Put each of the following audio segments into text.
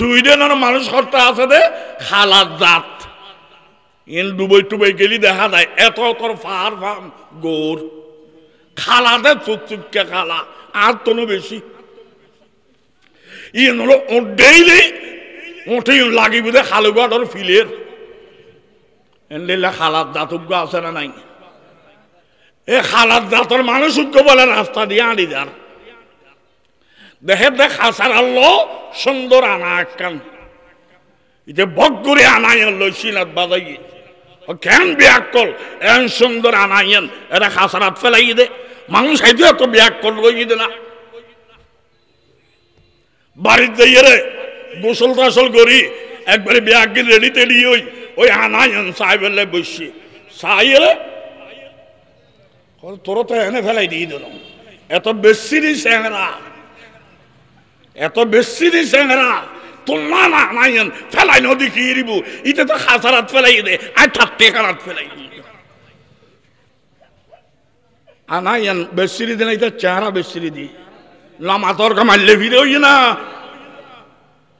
সুইডেনের মানুষ করতে আছে দে খালার জাত ইন ডুবই টুবই গেলি দেখা যায় এত তোর ফার ফার্ম গোর খালাতে চুপচুপকে খালা আর তো বেশি ইন হলো ডেইলি ওঠে লাগিবি দে খালুগাড়র ফিলের এনলিলা খালার জাতুজ্ঞ আছে না নাই এ খালার জাতর মানুষ বলে রাস্তা দিয়ে আড়ি যার দেখে দেখ হাসার আল্লাহ সুন্দর আনা একখান যে বকগুড়ি আনাইয়েন লইছিনাত বাজাইয়ে কেন বিয়াক কল এন সুন্দর আনাইয়েন এরা খাসারাত ফেলাই দে মানুষ হাইতে এত বিয়াক কল লইয়ে দে না বাড়িতে যাইয়ে রে গোসল টাসল করি একবারে বিয়াক গিয়ে রেডি টেডি ওই আনাইয়েন সাহেবের বসছি সাইয়ে তোরা তো এনে ফেলাই দিয়ে দিল এত বেশি স্যাংরা এত বেশি স্যাংরা তোমরা না আনাইয়েন ফেলাই নদী কি দিব ইতে তো খাসারাত ফেলাই দে আর ঠাট্টে খারাত ফেলাই আনাইয়েন বেশি দিন এটা চেহারা বেশি দি লামাতর কামাইলে ফিরে ওই না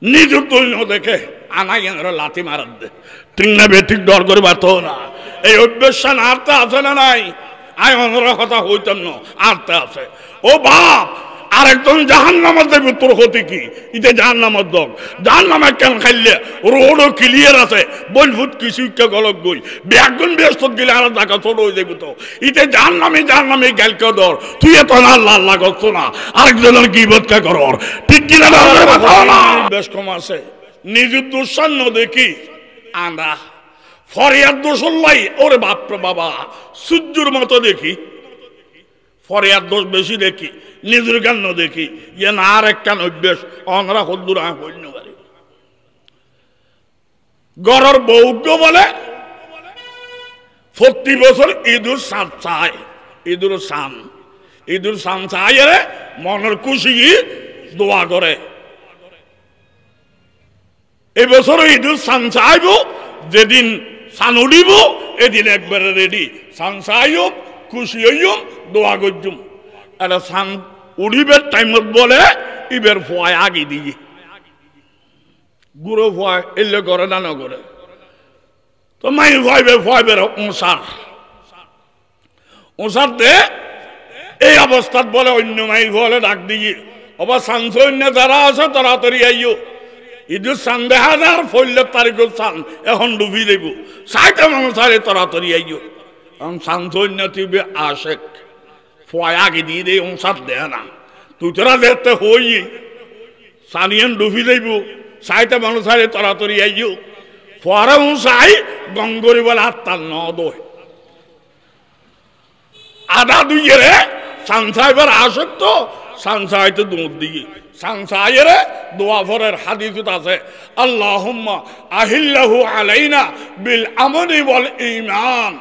নিজের তৈল দেখে আনাইয়েন লাথি মারাত দে ঠিক না বেঠিক ডর করে বাত না এই অভ্যাস আরটা আছে না নাই আয় অনর কথা হইতাম না আরটা আছে ও বাপ আরেকজন জাহান্নামে দেবে তোর হতে কি ইতে জাহান্নামের দগ জাহান্নামে কেন খাইলে রোডও ক্লিয়ার আছে বলফুট কিছু গলক গই ব্যাগুন ব্যস্ত গেলে আর দেখা ছোট হয়ে যাবে তো ইতে জাহান্নামে গেলকে ধর তুই এত না আল্লাহ আল্লাহ করছো না আরেকজনের গীবতকে করর ঠিক কিনা বেশ কম আছে নিজের দুঃসান্ন দেখি আন্দা ফরিয়াদ দোষ লাই ওরে বাপরে বাবা সূর্যর মতো দেখি ফরিয়াদ দোষ বেশি দেখি নিজের কেন দেখি ইয়ে না আর এক কেন অভ্যেস অনরা হদ্দুর হইল পারে গড়র বৌজ্ঞ বলে প্রতি বছর ইঁদুর সান চায় ইঁদুর সান চায় রে মনের খুশি দোয়া করে এবছর ইঁদুর সান চাইব যেদিন সান উঠিব এদিন একবারে রেডি সান চাইব খুশি হইম দোয়া করজুম এটা সান উড়িবের টাইমত বলে ইবের ফোয়ায় আগে দিয়ে গুঁড়ো ফোয়ায় এলে করে না না করে তো মাই ফোয়াইবের ওসার দে এই অবস্থাত বলে অন্য মাই ফলে ডাক দিয়ে অবা সান সৈন্য যারা আছে তাড়াতাড়ি আইও ইদুর সান দেখা যার ফইলের তারিখের সান এখন ডুবি দেব সাইতে মানুষ আরে তাড়াতাড়ি আইও সান সৈন্য তিবে আশেক ফয় আগে দিয়ে দেয় ওসার দেয় না তুই তোরা দেখতে হই সানিয়ান ডুবি দেব সাইতে মানুষ আরে তাড়াতাড়ি আইও ফরে উঁচাই গঙ্গরি বলে আত্মার ন দোয় আদা দুইয়ে রে সানসাইবার আসক তো সানসাইতে দুধ দিয়ে সানসাইরে দোয়া ফরের হাদিসত আছে আল্লাহুম্মা আহিল্লাহু আলাইনা বিল আমনি ওয়াল ঈমান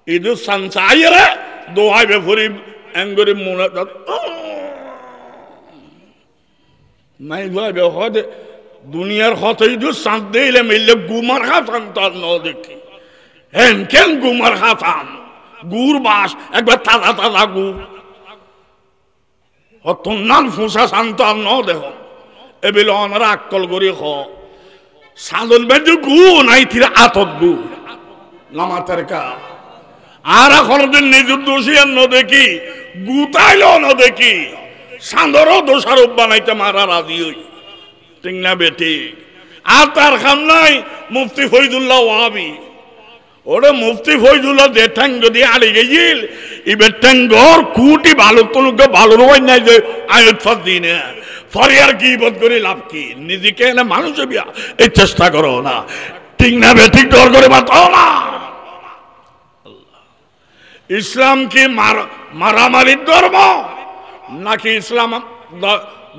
ইদু সানসাইরে দোয়া বে ফরি এঙ্গরি মুনাজাত মাই ভাবে হদে দুনিয়ার কথা ইদু সান দেইলে মিললে গুমার খাতাম তার ন দেখি হেন কেন গুমার খাতাম গুড় বাস একবার তাজা তাজা গুড় তোমার ফুসা শান্ত আর ন দেখ এবিল অনারা আক্কল করি খ সাদল বেজে গু নাই থিরে আতত গু নামাতের কা আর এখন নিজের দোষী আর ন দেখি গুতাইল ন দেখি সান্দরও দোষারোপ বানাইতে মারা রাজি হই ঠিক না বেটি আর তার খাম নাই মুফতি ফরিদুল্লাহ ওয়াহাবি ওরে মুফতি ফরিদুল্লাহ দেঠাং যদি আড়ি গেছিল ইবের ঠ্যাঙ্গর কুটি ভালো তোলকে ভালো রোয় নাই যে আয়ত ফাঁস দিই না ফরিয়ার কি বোধ করে লাভ কি নিজেকে এনে মানুষ বিয়া এই চেষ্টা করো না ঠিক না বে ঠিক ডর করে বাতাও না ইসলাম কি মারামারির ধর্ম নাকি ইসলাম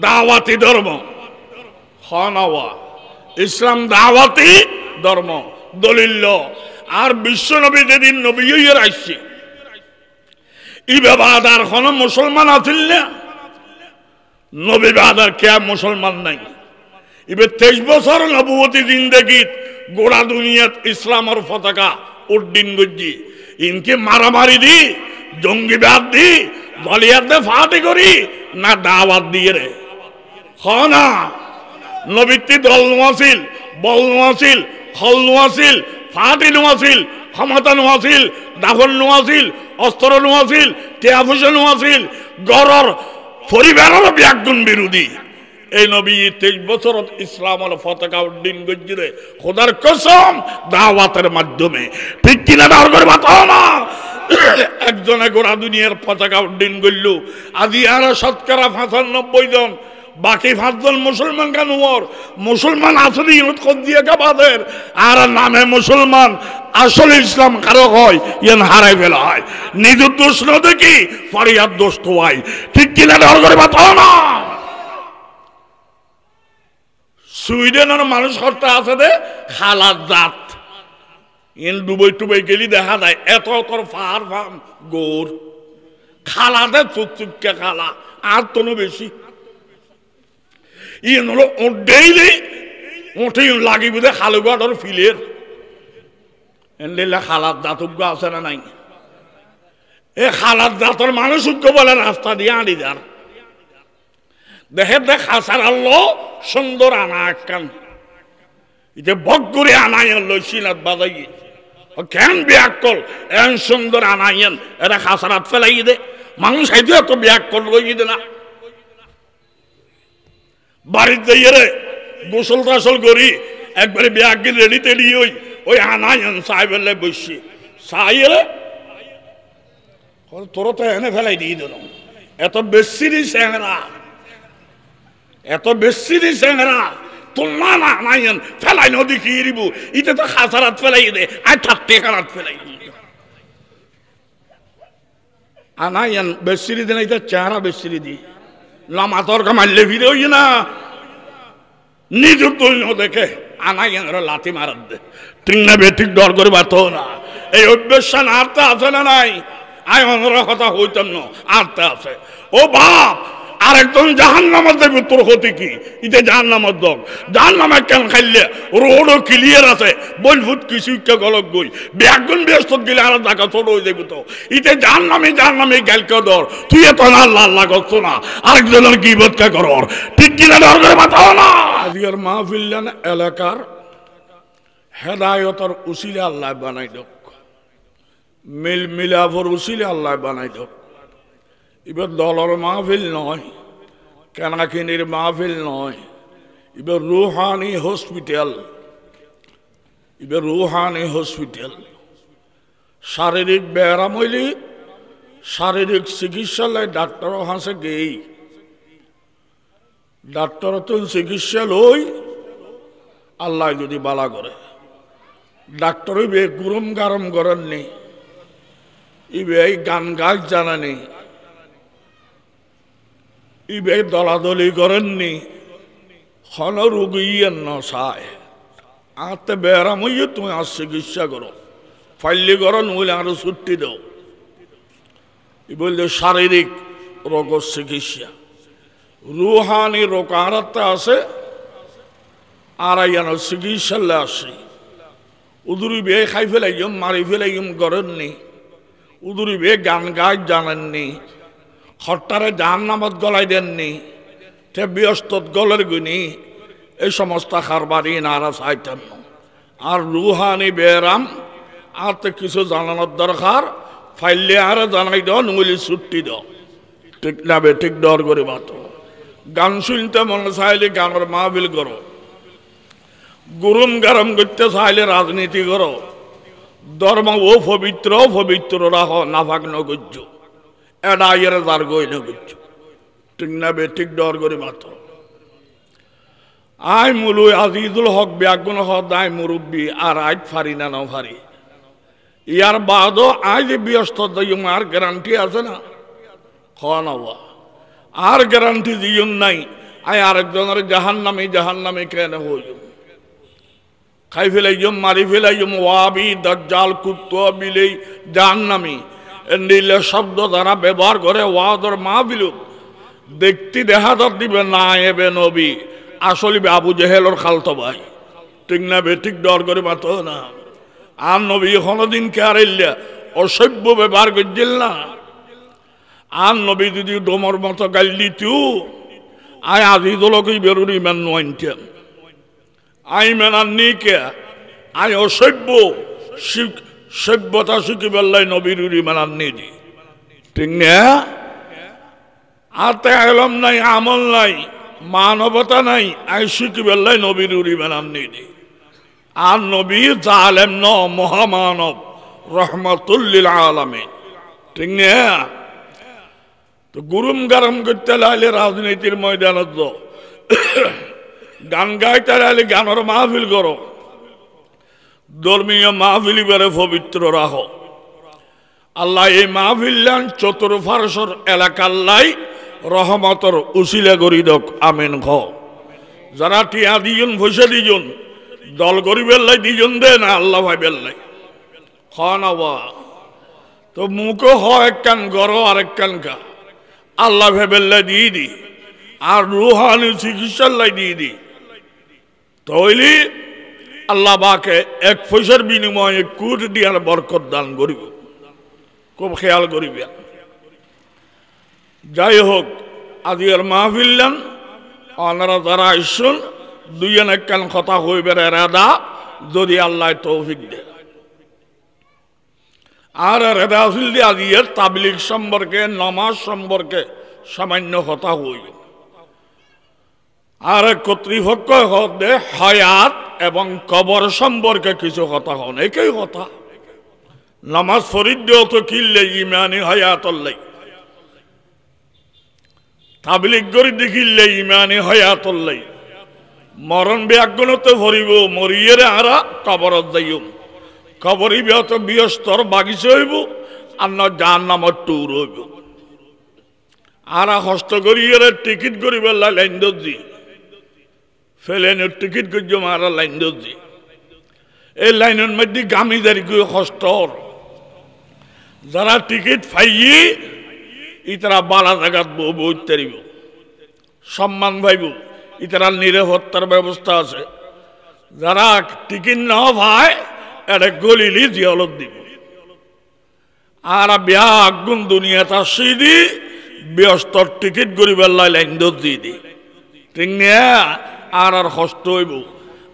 দাওয়াতি ধর্ম হনওয়া ইসলাম দাওয়াতি ধর্ম দলিল আর বিশ্ব নবী যেদিন নবী হইয়ের আসছে ইবাদার কোন মুসলমান আছিল না নবী বাদার কে মুসলমান নাই ইবে 23 বছর নবুয়তি জিন্দেগি গোড়া দুনিয়াত ইসলামের পতাকা উড্ডিন গজ্জি ইনকে মারামারি দি জঙ্গিবাদ দি বলিয়াতে ফাটি করি না দাওয়াত দিয়ে রে হনা নবীতি দল নোয়াছিল, বল নোয়াছিল, হল নোয়াছিল, ফাটি নোয়াছিল, ক্ষমতা নোয়াছিল, দাফন নোয়াছিল, অস্ত্র নোয়াছিল, টিয়া পয়সা নোয়াছিল, গড়র পরিবারের ব্যাগুণ বিরোধী। এই নবী 23 বছর ইসলামের পতাকা উড্ডীন গজ্জিরে খোদার কসম দাওয়াতের মাধ্যমে, ঠিক কিনা দাওয়াত করে বাতাও না। একজনে গোড়া দুনিয়ার পতাকা উড্ডীন করল, আজি আর শতকরা 95 জন, বাকি 5 জন মুসলমান কেন মুসলমান আসলে ইউনিট খোঁজ দিয়ে কাবাদের আর নামে মুসলমান, আসলে ইসলাম কারো হয় ইয়ান হারাই ফেলা হয়। নিজের দোষ না দেখি ফরিয়াদ দোষ তো হয়, ঠিক কিনা দাওয়াত করে বাতাও না। সুইডেনের মানুষ হত্যা আছে দে খালার জাত, ইন ডুবই টুবই গেলি দেখা যায় এত তোর ফার ফাম গোর খালাতে চুকচুককে খালা আর তো বেশি ইন হলো ডেইলি উঠে লাগি বুঝে খালুগাড়র ফিলের এনলিলা খালার জাত উগ্র আছে না নাই? এ খালার জাতর মানুষ উগ্র বলে রাস্তা দিয়ে আড়ি যার দেখে দেখ হাসার আল্লাহ সুন্দর আনা একখান ইতে বক করে আনাইন লইছিলাত বাজাই কেন ব্যাগ কল এন সুন্দর আনাইন এরা খাসারাত ফেলাই দে মানুষ হাইতে এত ব্যাগ কল লই দে না বাড়ির যাইয়ে রে গোসল টাসল করি একবারে ব্যাগ গিয়ে রেডি তেডি ওই আনাইন সাহেবের বসছি সাইয়ে রে তোর তো এনে ফেলাই দিয়ে দিল এত বেশি স্যাংরা এত বেশি স্যাংরা তোমরা না আনাইন ফেলাই নদী কি দিব ইতে তো খাসারাত ফেলাই দে আর থাকতে খারাত ফেলাই আনাইন বেশি দিন এটা চেহারা বেশি দি লামাতর কামাইলে ফিরে ওই না নিজের তুল দেখে আনাইন লাথি মারাত দে ঠিক না বেঠিক ডর করে বাত না এই অভ্যেস আরটা আছে না নাই আয় অনর কথা হইতাম না আরটা আছে ও বাপ আরেকজন জাহান্নামের দেবে তোর হতে কি ইতে জাহান্নামের দল জাহান্নামে কেন খাইলে রোডও ক্লিয়ার আছে বলফুট কিছু গলক গই ব্যাগুন ব্যস্ত গেলে আর দেখা ছোট হয়ে যাবে তো ইতে জাহান্নামে গেলকে দর তুই এত না আল্লাহ আল্লাহ করছো না আরেকজনের গীবতকে করর ঠিক কিনা দর করে বাতাও না আজকের মাহফিল এলাকার হেদায়তর উসিলে আল্লাহ বানাই দক মিলাফর উসিলে আল্লাহ বানাই দক এবার দলের মাহফিল নয় কেনাকিনির মাহফিল নয় এবার রুহানি হসপিটাল এবার রুহানি হসপিটাল শারীরিক ব্যায়াম হইলে শারীরিক চিকিৎসালয় ডাক্তার হাসে গেই ডাক্তার তো চিকিৎসা লই আল্লাহ যদি বালা করে ডাক্তার হইবে গুরম গারম করেন নেই ইবে গান গাছ জানা নেই ইবে দলাদলি করেননি হন রুগীর নশায় আতে বেড়াম হইয়ে তুমি আর চিকিৎসা করো ফাইলি করো নইলে আরো ছুটি দাও ই বললে শারীরিক রোগ চিকিৎসা রুহানি রোগ আরাতে আছে আর আইয়ানো চিকিৎসালে আসে উদুরি বে খাই ফেলাইম মারি ফেলাইম করেননি উদুরি বে গান গাছ জানেননি হঠারে জাহান্নামত গলাই দেননি তে ব্যস্তত গলের গুনি এই সমস্ত খারবারি নারা চাইতেন আর রুহানি বেরাম আর তো কিছু জানানোর দরকার ফাইলে আর জানাই দাও নইলে ছুটি দাও ঠিক না বে ঠিক ডর করে বাতো গান শুনতে মনে চাইলে গানের মাহফিল করো গুরুম গারম করতে চাইলে রাজনীতি করো ধর্ম ও পবিত্র রাখো নাফাক নগজ্য এটা আইয়ের দার গই নগজ্য ঠিক না বে ঠিক ডর করে মাতো আই মুলু আজিজুল হক ব্যাগুন হক দায় মুরব্বী আর আজ ফারি না নাও ফারি ইয়ার বাদও আজ ব্যস্ত দিম আর গ্যারান্টি আছে না খাওয়া আর গ্যারান্টি দিন নাই আয় আরেকজনের জাহান্নামে কেন হইম খাই ফেলাইম মারি ফেলাইম ওয়াবি দাজ্জাল কুত্তা বিলেই জাহান্নামী এন্ডিলে শব্দ দ্বারা ব্যবহার করে ওয়াদর মাহফিল দেখতে দেখা দর দিবে না এবে নবী আসলে আবু জেহেলর খালতো ভাই ঠিক না বে ঠিক ডর করে মাতো না আর নবী কোনদিন কে আর অসভ্য ব্যবহার করছিল না আর নবী যদি ডোমর মতো গাল দিত আয় আজিদুলকেই বেরুর ইমান নয়নতেন আই মেনার নিকে আই অসভ্য সভ্যতা শিখি বেল্লাই নবীর উড়ি মেনার নিদি ঠিক না আর তে আলম নাই আমল নাই মানবতা নাই আই শিখি বেল্লাই নবীর উড়ি মেনার নিদি আর নবী জালেম ন মহামানব রহমতুল্লিল আলামিন ঠিক না তো গুরুম গারম করতে লাইলে রাজনীতির ময়দানত গান গাইতে লাইলে গানের মাহফিল করো ধর্মীয় মাহফিল বেড়ে পবিত্র রাখো আল্লাহ এই মাহফিল্লান চতুর্পার্শ্বর এলাকাল্লাই রহমতর উসিলা করি দক আমিন খ যারা টিয়া দিজন পয়সা দিজন দল গরিবের লাই দিজন দে না আল্লাহ ভাই বেল্লাই খাওয়া তো মুখো হ এক কান গড় আরেক কান কা আল্লাহ ভেবেল্লাই দিয়ে দি আর রুহানি চিকিৎসার লাই দিয়ে দি তৈলি আল্লাহ বাকে এক পয়সার বিনিময়ে কোটি দিয়ার বরকত দান করিব খুব খেয়াল করিবে যাই হোক আজকের মাহফিল্লান ওনারা যারা আসুন দুইজন একখান কথা হইবে রেদা যদি আল্লাহ তৌফিক দেয় আর রেদা আসিল দিয়ে আজকের তাবলিগ সম্পর্কে নামাজ সম্পর্কে সামান্য কথা হইব আর কর্তৃপক্ষ হতে হায়াত এবং কবর সম্পর্কে কিছু কথা হন একই কথা নামাজ ফরিদ তো কিনলে ইমানি হায়াতল্লাই তাবলিগ করে দেখিলে ইমানি হায়াতল্লাই মরণ ব্যাগুণতে ভরিব মরিয়েরে আরা কবরত যাইম কবরই ব্যাহত বিয়স্তর বাগিচে হইব আর না যার নামত টুর হইব আরা হস্ত করিয়ে টিকিট করিবে লাইন দি ফেলেনের টিকিট করছ মারা লাইন দি এই লাইনের মধ্যে গামিদারি করে হস্তর যারা টিকিট পাইয়ে ইতারা বালা জায়গাত বইতারিব সম্মান ভাইব ইতারা নিরাপত্তার ব্যবস্থা আছে যারা টিকিট না ভাই এটা গলিলি জিয়ালত দিব আর বিয়া আগুন দুনিয়াটা সিদি ব্যস্তর টিকিট করিবার লাইন দিয়ে দি ঠিক না আর আর কষ্ট হইব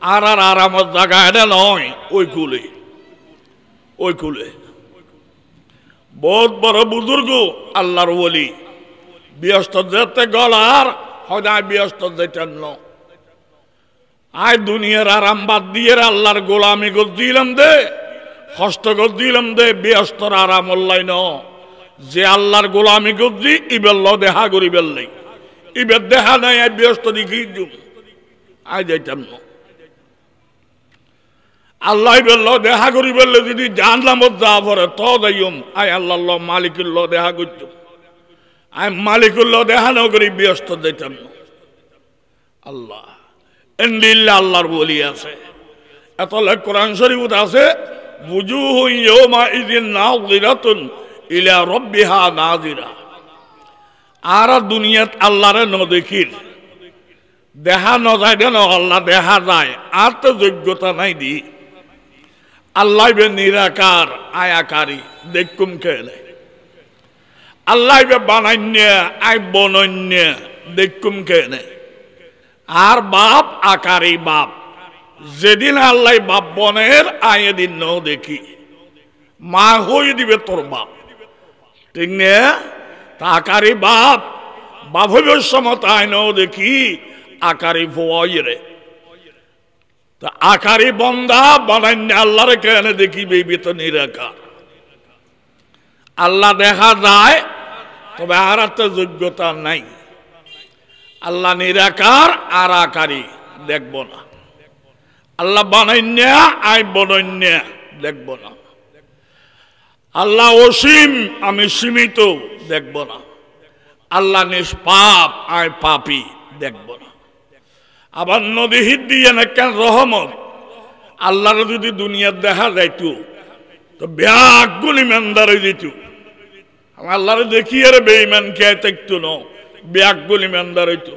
আর আর আরামত জায়গা এটা নয় ওই কুলে বহুত বড় বুজুর্গ আল্লাহর ওলি ব্যস্ত যেতে গলার হদায় ব্যস্ত যেতেন ন আয় দুনিয়ার আরাম বাদ দিয়ে আল্লাহর গোলামি দিলাম দে কষ্ট দিলাম দে ব্যস্তর আরাম অল্লাই ন যে আল্লাহর গোলামি করছি ইবেল দেহা করি বেললাই ইবের দেহা নাই আয় ব্যস্ত দেখি আয় যাইতাম ন আল্লাহ বেল দেখা করি বললে যদি জানলামত যা পরে তো যাইম আয় আল্লাহ মালিকুল্ল দেখা করত আয় মালিকুল্ল দেখা না করি ব্যস্ত যাইতাম না আল্লাহ এন্ডিল্লা আল্লাহর বলি আছে এত কোরআন শরীফত আছে বুজুহু ইয়াউমা ইযিন নাযিরাতুন ইলা রাব্বিহা নাযিরা আর দুনিয়াত আল্লাহরে ন দেখির দেখা ন যায় দেন আল্লাহ দেখা যায় আর তো যোগ্যতা নাই দি আল্লাহ বে নিরাকার আয়াকারী দেখুম খেলে আল্লাহ বে বানান্য আয় বনন্য দেখুম খেলে আর বাপ আকারী বাপ যেদিন আল্লাহ বাপ বনের আয় দিন ন দেখি মা হয়ে দিবে তোর বাপ ঠিক না আকারী বাপ বাপের সমতায় ন দেখি আকারী ভয় রে আকারী বন্দা বানান্য আল্লাহরে কেন দেখিবে তো নিরাকার আল্লাহ দেখা যায় তবে আর একটা যোগ্যতা নাই আল্লাহ নিরাকার আর আকারী দেখব না আল্লাহ বানান্য আয় বনন্য দেখব না আল্লাহ অসীম আমি সীমিত দেখব না আল্লাহ নিষ্পাপ আয় পাপী দেখব না আবার নদী হিট দিয়ে না কেন রহমত আল্লাহর যদি দুনিয়ার দেখা যাইত তো ব্যাগুন ইমানদার হয়ে যেত আল্লাহরে দেখি আর বেঈমান খেয়ে থাকতো না ব্যাগুন ইমানদার হইতো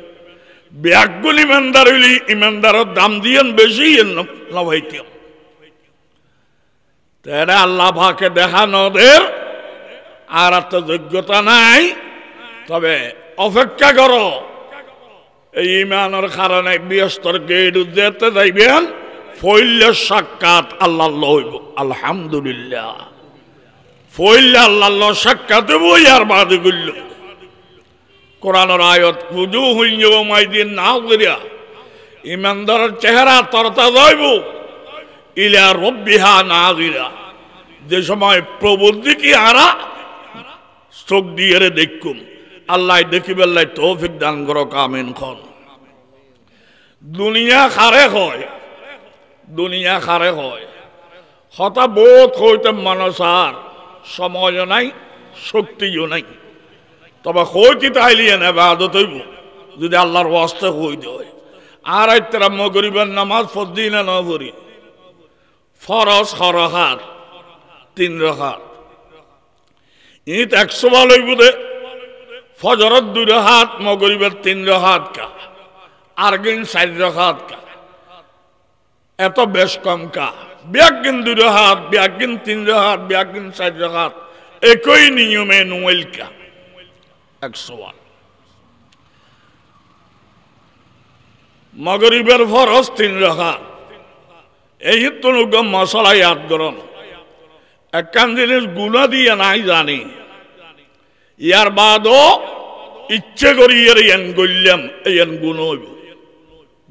ব্যাগুন ইমানদার হইলে ইমানদারের দাম দিয়ে বেশি নভাইতাম তারা আল্লাহ পাকে দেখানোদের আর একটা যোগ্যতা নাই তবে অপেক্ষা করো এই ইমানের কারণে বৃহস্পর গেট যেতে যাইবেন ফইল্লের সাক্ষাৎ আল্লাহ হইব আলহামদুলিল্লাহ ফইল্লা আল্লাহ সাক্ষাৎ বই আর বাদে গুল্ল কোরআনের আয়াত বুঝু হইল মাইদিন না করিয়া ইমানদারের চেহারা তরতা যাইব ইলা রব্বিহা নাযিরা যে সময় প্রভুর দিকে আরা চোখ দিয়ে দেখুম আল্লাহ দেখিবেল্লাই তৌফিক দান করো আমিন খন দুনিয়া খারে হয় দুনিয়া খারে হয় হতা বোধ হইতে মানুষ আর সময়ও নাই শক্তিও নাই তবে হইতে তাইলিয়ে নেবে আদত হইব যদি আল্লাহর ওয়াস্তে হইতে হয় আর আইতারা মগরিবের নামাজ পড়ি না না পড়ি ফরজ হরহাত 3 রাকাত ঈদ 100 বার হইব দে ফজরত 2 রাকাত মগরিবের 3 রাকাত কা আর গিন 4 রাকাত কা এত বেশ কম কা ব্যাগিন 2 রাকাত ব্যাগিন 3 রাকাত ব্যাগিন 4 রাকাত একই নিয়মে নুয়েল কা 100 বার মগরিবের ফরজ 3 রাকাত এই তো মশলা ইয়াদ করুন একখান জিনিস গুণা দিয়ে নাই জানি ইয়ার বাদও ইচ্ছে করি এন গইলাম এন গুণ হইব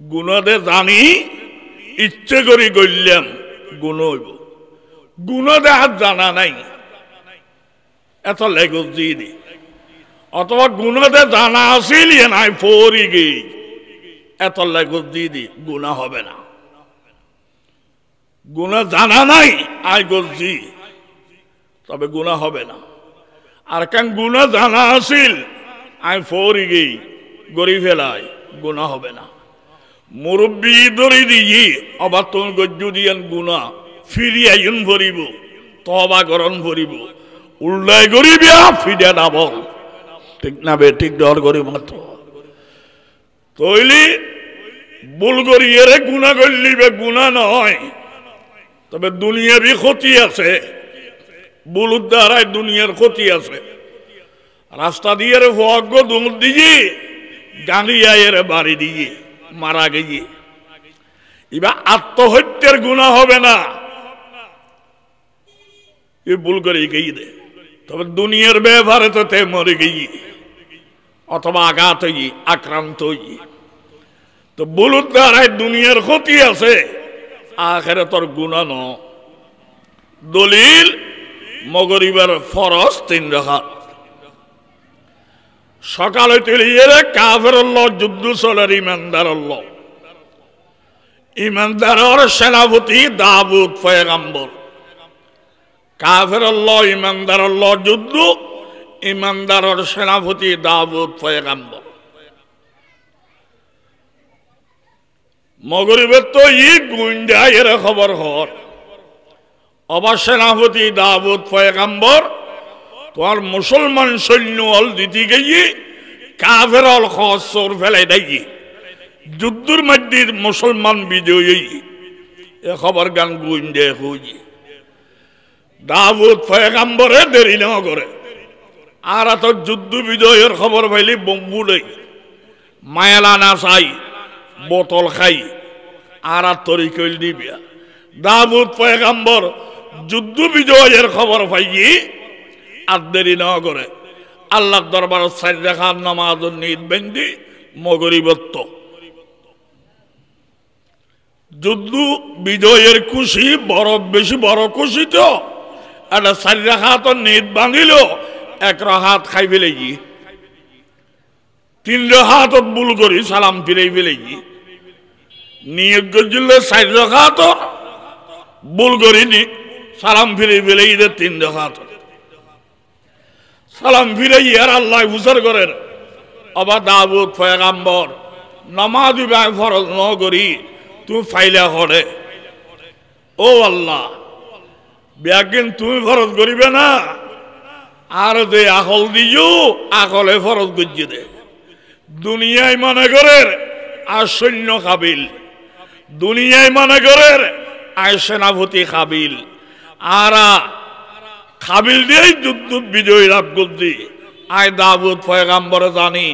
গুণদে জানি ইচ্ছে করি গইলাম গুণ হইব গুণদে হাত জানা নাই এত লেগুজ দিয়ে দি অথবা গুণদে জানা আসিল নাই পড়ি গই এত লেগুজ দিয়ে দি গুণা হবে না গুণা জানা নাই আই গলছি তবে গুণা হবে না আর কেন গুণা জানা আসিল আই ফরি গই গড়ি ফেলাই গুণা হবে না মুরব্বী ধরে দিয়ে আবার তোর গজ্জু দিয়ান গুণা ফিরি আইন ভরিব তবা গরম ভরিব উল্লাই গরিবিয়া ফিরে না বল ঠিক না বে ঠিক ডর করি মাত্র তৈলি বুল গড়িয়ে গুণা করলিবে গুণা নয় তবে দুনিয়ারই ক্ষতি আছে বুলুর দ্বারায় দুনিয়ার ক্ষতি আছে রাস্তা দিয়ে ভগ্য দৌড় দিয়ে গাড়ি আয়ের বাড়ি দিয়ে মারা গিয়ে এবার আত্মহত্যার গুণা হবে না এ ভুল করে গিয়ে দে তবে দুনিয়ার ব্যবহারে তো তে মরে গিয়ে অথবা আঘাত হই আক্রান্ত হই তো বুলুর দ্বারায় দুনিয়ার ক্ষতি আছে আখেরে তোর গুণা ন দলিল মগরিবের ফরজ 3 রাকাত সকাল হইতে কাফের যুদ্ধ চলের ইমানদারের সেনাপতি দাউদ পয়গম্বর কাফের ইমানদারের যুদ্ধ ইমানদারের সেনাপতি দাউদ পয়গম্বর মগরিবের তো ই গুঞ্জায়ের খবর হর অবার সেনাপতি দাউদ পয়গম্বর তোমার মুসলমান সৈন্য হল দিতে গিয়ে কাফের হল খসর ফেলাই দেয় যুদ্ধের মধ্যে মুসলমান বিজয়ী এ খবর গান গুঞ্জে হই দাউদ পয়গম্বরে দেরি না করে আর এত যুদ্ধ বিজয়ের খবর পাইলে বম্বুলে মায়ালা না চাই বোতল খাই আর তরি কইল দিবিয়া দাউদ পয়গম্বর যুদ্ধ বিজয়ের খবর পাইয়ে আর দেরি না করে আল্লাহ দরবার 4 রাকাত নামাজ নিদ বেন্দি মগরিবত যুদ্ধ বিজয়ের খুশি বড় বেশি বড় খুশি তো এটা 4 রাকাত নিদ বাঁধিল 1 রাকাত খাই ফেলে 3 রাকাত ভুল করি সালাম ফিরে ফেলে নিয়োগ করছিল 4 রাকাত ভুল করিনি সালাম ফিরে ফেলে 3 রাকাত সালাম ফিরে আর আল্লাহ উজার করেন আবার দাউদ পয়গম্বর নামাজ ফরজ ন করি তুমি ফাইলা হরে ও আল্লাহ ব্যাগিন তুমি ফরজ করিবে না আর যে আকল দিও আকলে ফরজ গজিয়ে দে দুনিয়ায় মনে করেন আর সৈন্য কাবিল দুনিয়ায় মনে করেন আর সেনাপতি কাবিল আর কাবিল দিয়েই যুদ্ধ বিজয়ী লাভ করছি আয় দাউদ পয়গম্বর জানি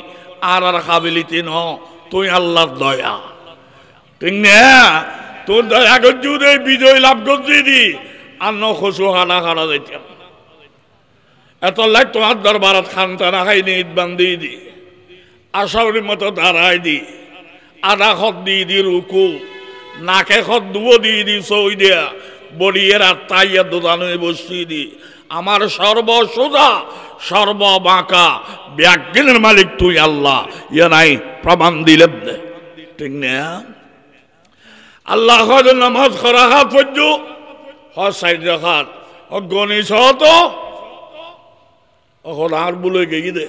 আর কাবিলিতি ন তুই আল্লাহর দয়া ঠিক না তোর দয়া করছি বিজয় লাভ করছি দি আর নখসু হানা খানা যাইতাম এত লাগ তোমার দরবারত খানতানা খাইনি ঈদ বান্ধি দি আশাউর মতো দাঁড়াই দি আধা খত দি রুকু নাকে খত দুবো দি সই দিয়া বড়িয়ের আত্মাইয়া দোদানো বসি দি আমার সর্বসোজা সর্ব বাঁকা ব্যাজ্ঞানের মালিক তুই আল্লাহ ইয়া নাই প্রমাণ দিলে ঠিক না আল্লাহ নামাজ করা হাত পর্য সাইড রাখাত গণেশ হতো এখন আর বলে গিয়ে দে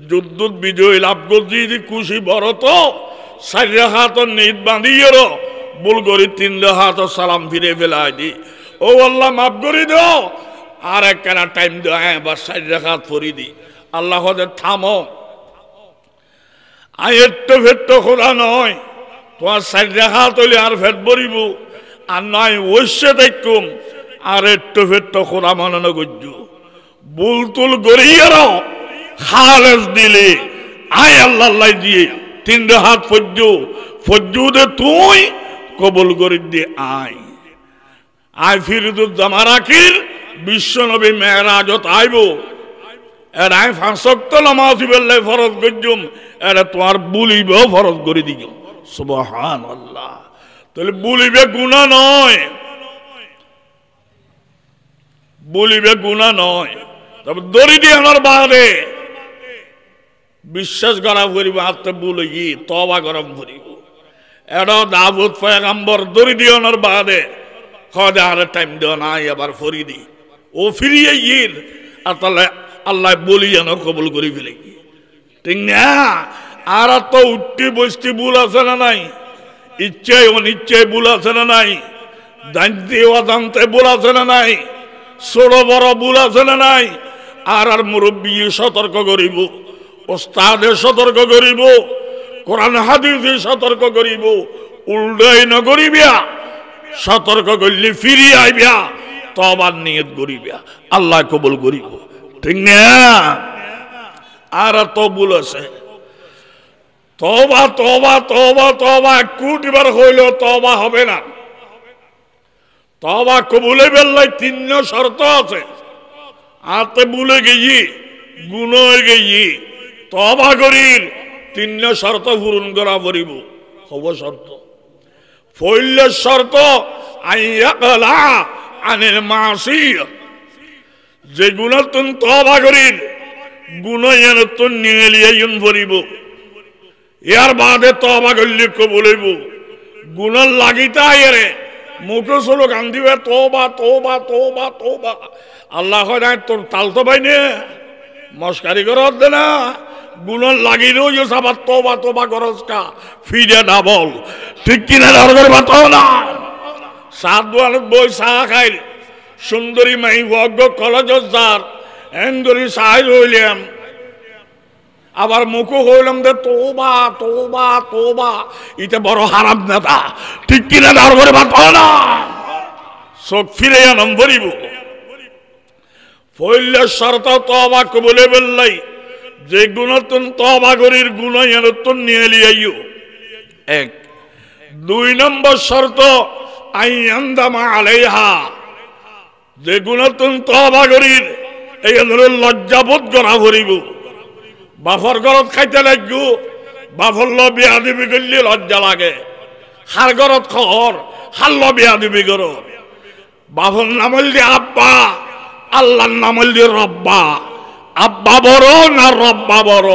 যুদ্ধ বিজয় লাভ করছি খুশি বড় তো সাইড রাখাত নিদ বাঁধিয়ে ভুল করি 3 রাখাত সালাম ফিরে ফেলাই দি ও আল্লাহ মাফ করে দাও আর একখানা টাইম দেওয়া এবার সাইড রাখাত ফরি দি আল্লাহ থামো একটু ফেট্ট খোলা নয় তোমার সাইড রাখাত হইলে আর ফেট ভরিব আর নয় ওইসে দেখুম আর একটু ফেট্ট খোলা মনে করছ বুলতুল গড়িয়ে খালেস দিলে আয় আল্লাহ দিয়ে 3 রাখাত ফজ্জুদে তুই কবুল করে দিয়ে আয় আয় ফিরুজ্জামা রাখির বিশ্ব নবী মেরাজত আইব এর আয় 5 ওয়াক্ত নামাজ পড়লে ফরজ করজুম এর তোমার বুলিবেও ফরজ করে দিও সুবহানাল্লাহ তাহলে বুলিবে গুনাহ নয় বলিবে গুনাহ নয় তবে দড়ি দিয়ে আমার বাদে বিশ্বাস করা করিব আত্মে বলি তওবা গরম করিব এড়ো দাউদ পয়গম্বর দড়ি দিয়ে আমার বাদে খদে আর টাইম দেও না আবার ফরি দি ও ফিরিয়ে ইর আল্লাহ আল্লাহ বলি যেন কবুল করে ফেলে ঠিক না আর তো উঠতে বসতে ভুল আছে না নাই ইচ্ছায় অনিচ্ছায় ভুল আছে না নাই জানতে অজান্তে ভুল আছে না নাই ছোট বড় ভুল আছে না নাই আর মুরব্বী সতর্ক করিব ওস্তাদে সতর্ক করিব কোরআন হাদিসে সতর্ক করিব উল্টাই নগরিবিয়া সতর্ক করলে ফিরিয়ে আইবিয়া তওবার নিয়ত করিবিয়া আল্লাহ কবুল করিব ঠিক না আর তো ভুল আছে তওবা তওবা তওবা তওবা কোটিবার হইল তওবা হবে না তওবা কবুলে বেল্লাই 3 শর্ত আছে আতে ভুলে গেছি গুণ হয়ে গেছি তওবা করির 3 শর্ত পূরণ করা পড়িব হব শর্ত পহিল শর্ত আইয়াকলা আনিল মাসিয়া যে গুণ তুমি তওবা করির গুণ যেন তুমি নিয়ে লিয়ে পড়িব ইয়ার বাদে তওবা করলে কবুল হইব গুণ লাগিতা এরে মুখে চলো গান দিবে তওবা তওবা তওবা তওবা আল্লাহ হয় না তোর তাল তো পাই নে মস্কারি করত দে না গুণ লাগিলেও যে সাবার তওবা তওবা করস কা ফিরে না বল ঠিক কিনা দরকার বাতাও না সাত দোয়ানত বই চা খাই সুন্দরী মাই ভগ্য কলেজ যার এন্দরি সাহায্য হইলাম আবার মুখো হইলাম দে তওবা তওবা তওবা ইতে বড় হারাম নেতা ঠিক কিনা দরকার বাতাও না চোখ ফিরে আনম ভরিব পহিল শর্ত তওবা কবুলে বেল্লাই যে গুণতন তওবা করির গুণ এনতন নিয়ে লিয়াইও 1 2 নম্বর শর্ত আইয়ান্দামা আলাইহা যে গুণতন তওবা করির এই লজ্জাবোধ করা করিব বাফর ঘরত খাইতে লাগব বাফর বিয়া দিবি করলে লজ্জা লাগে হার ঘরত খর হাল্ল বিয়া দিবি কর বাফর নামল দিয়ে আব্বা আল্লাহর নামল দিয়ে রব্বা আব্বা বড় না রব্বা বড়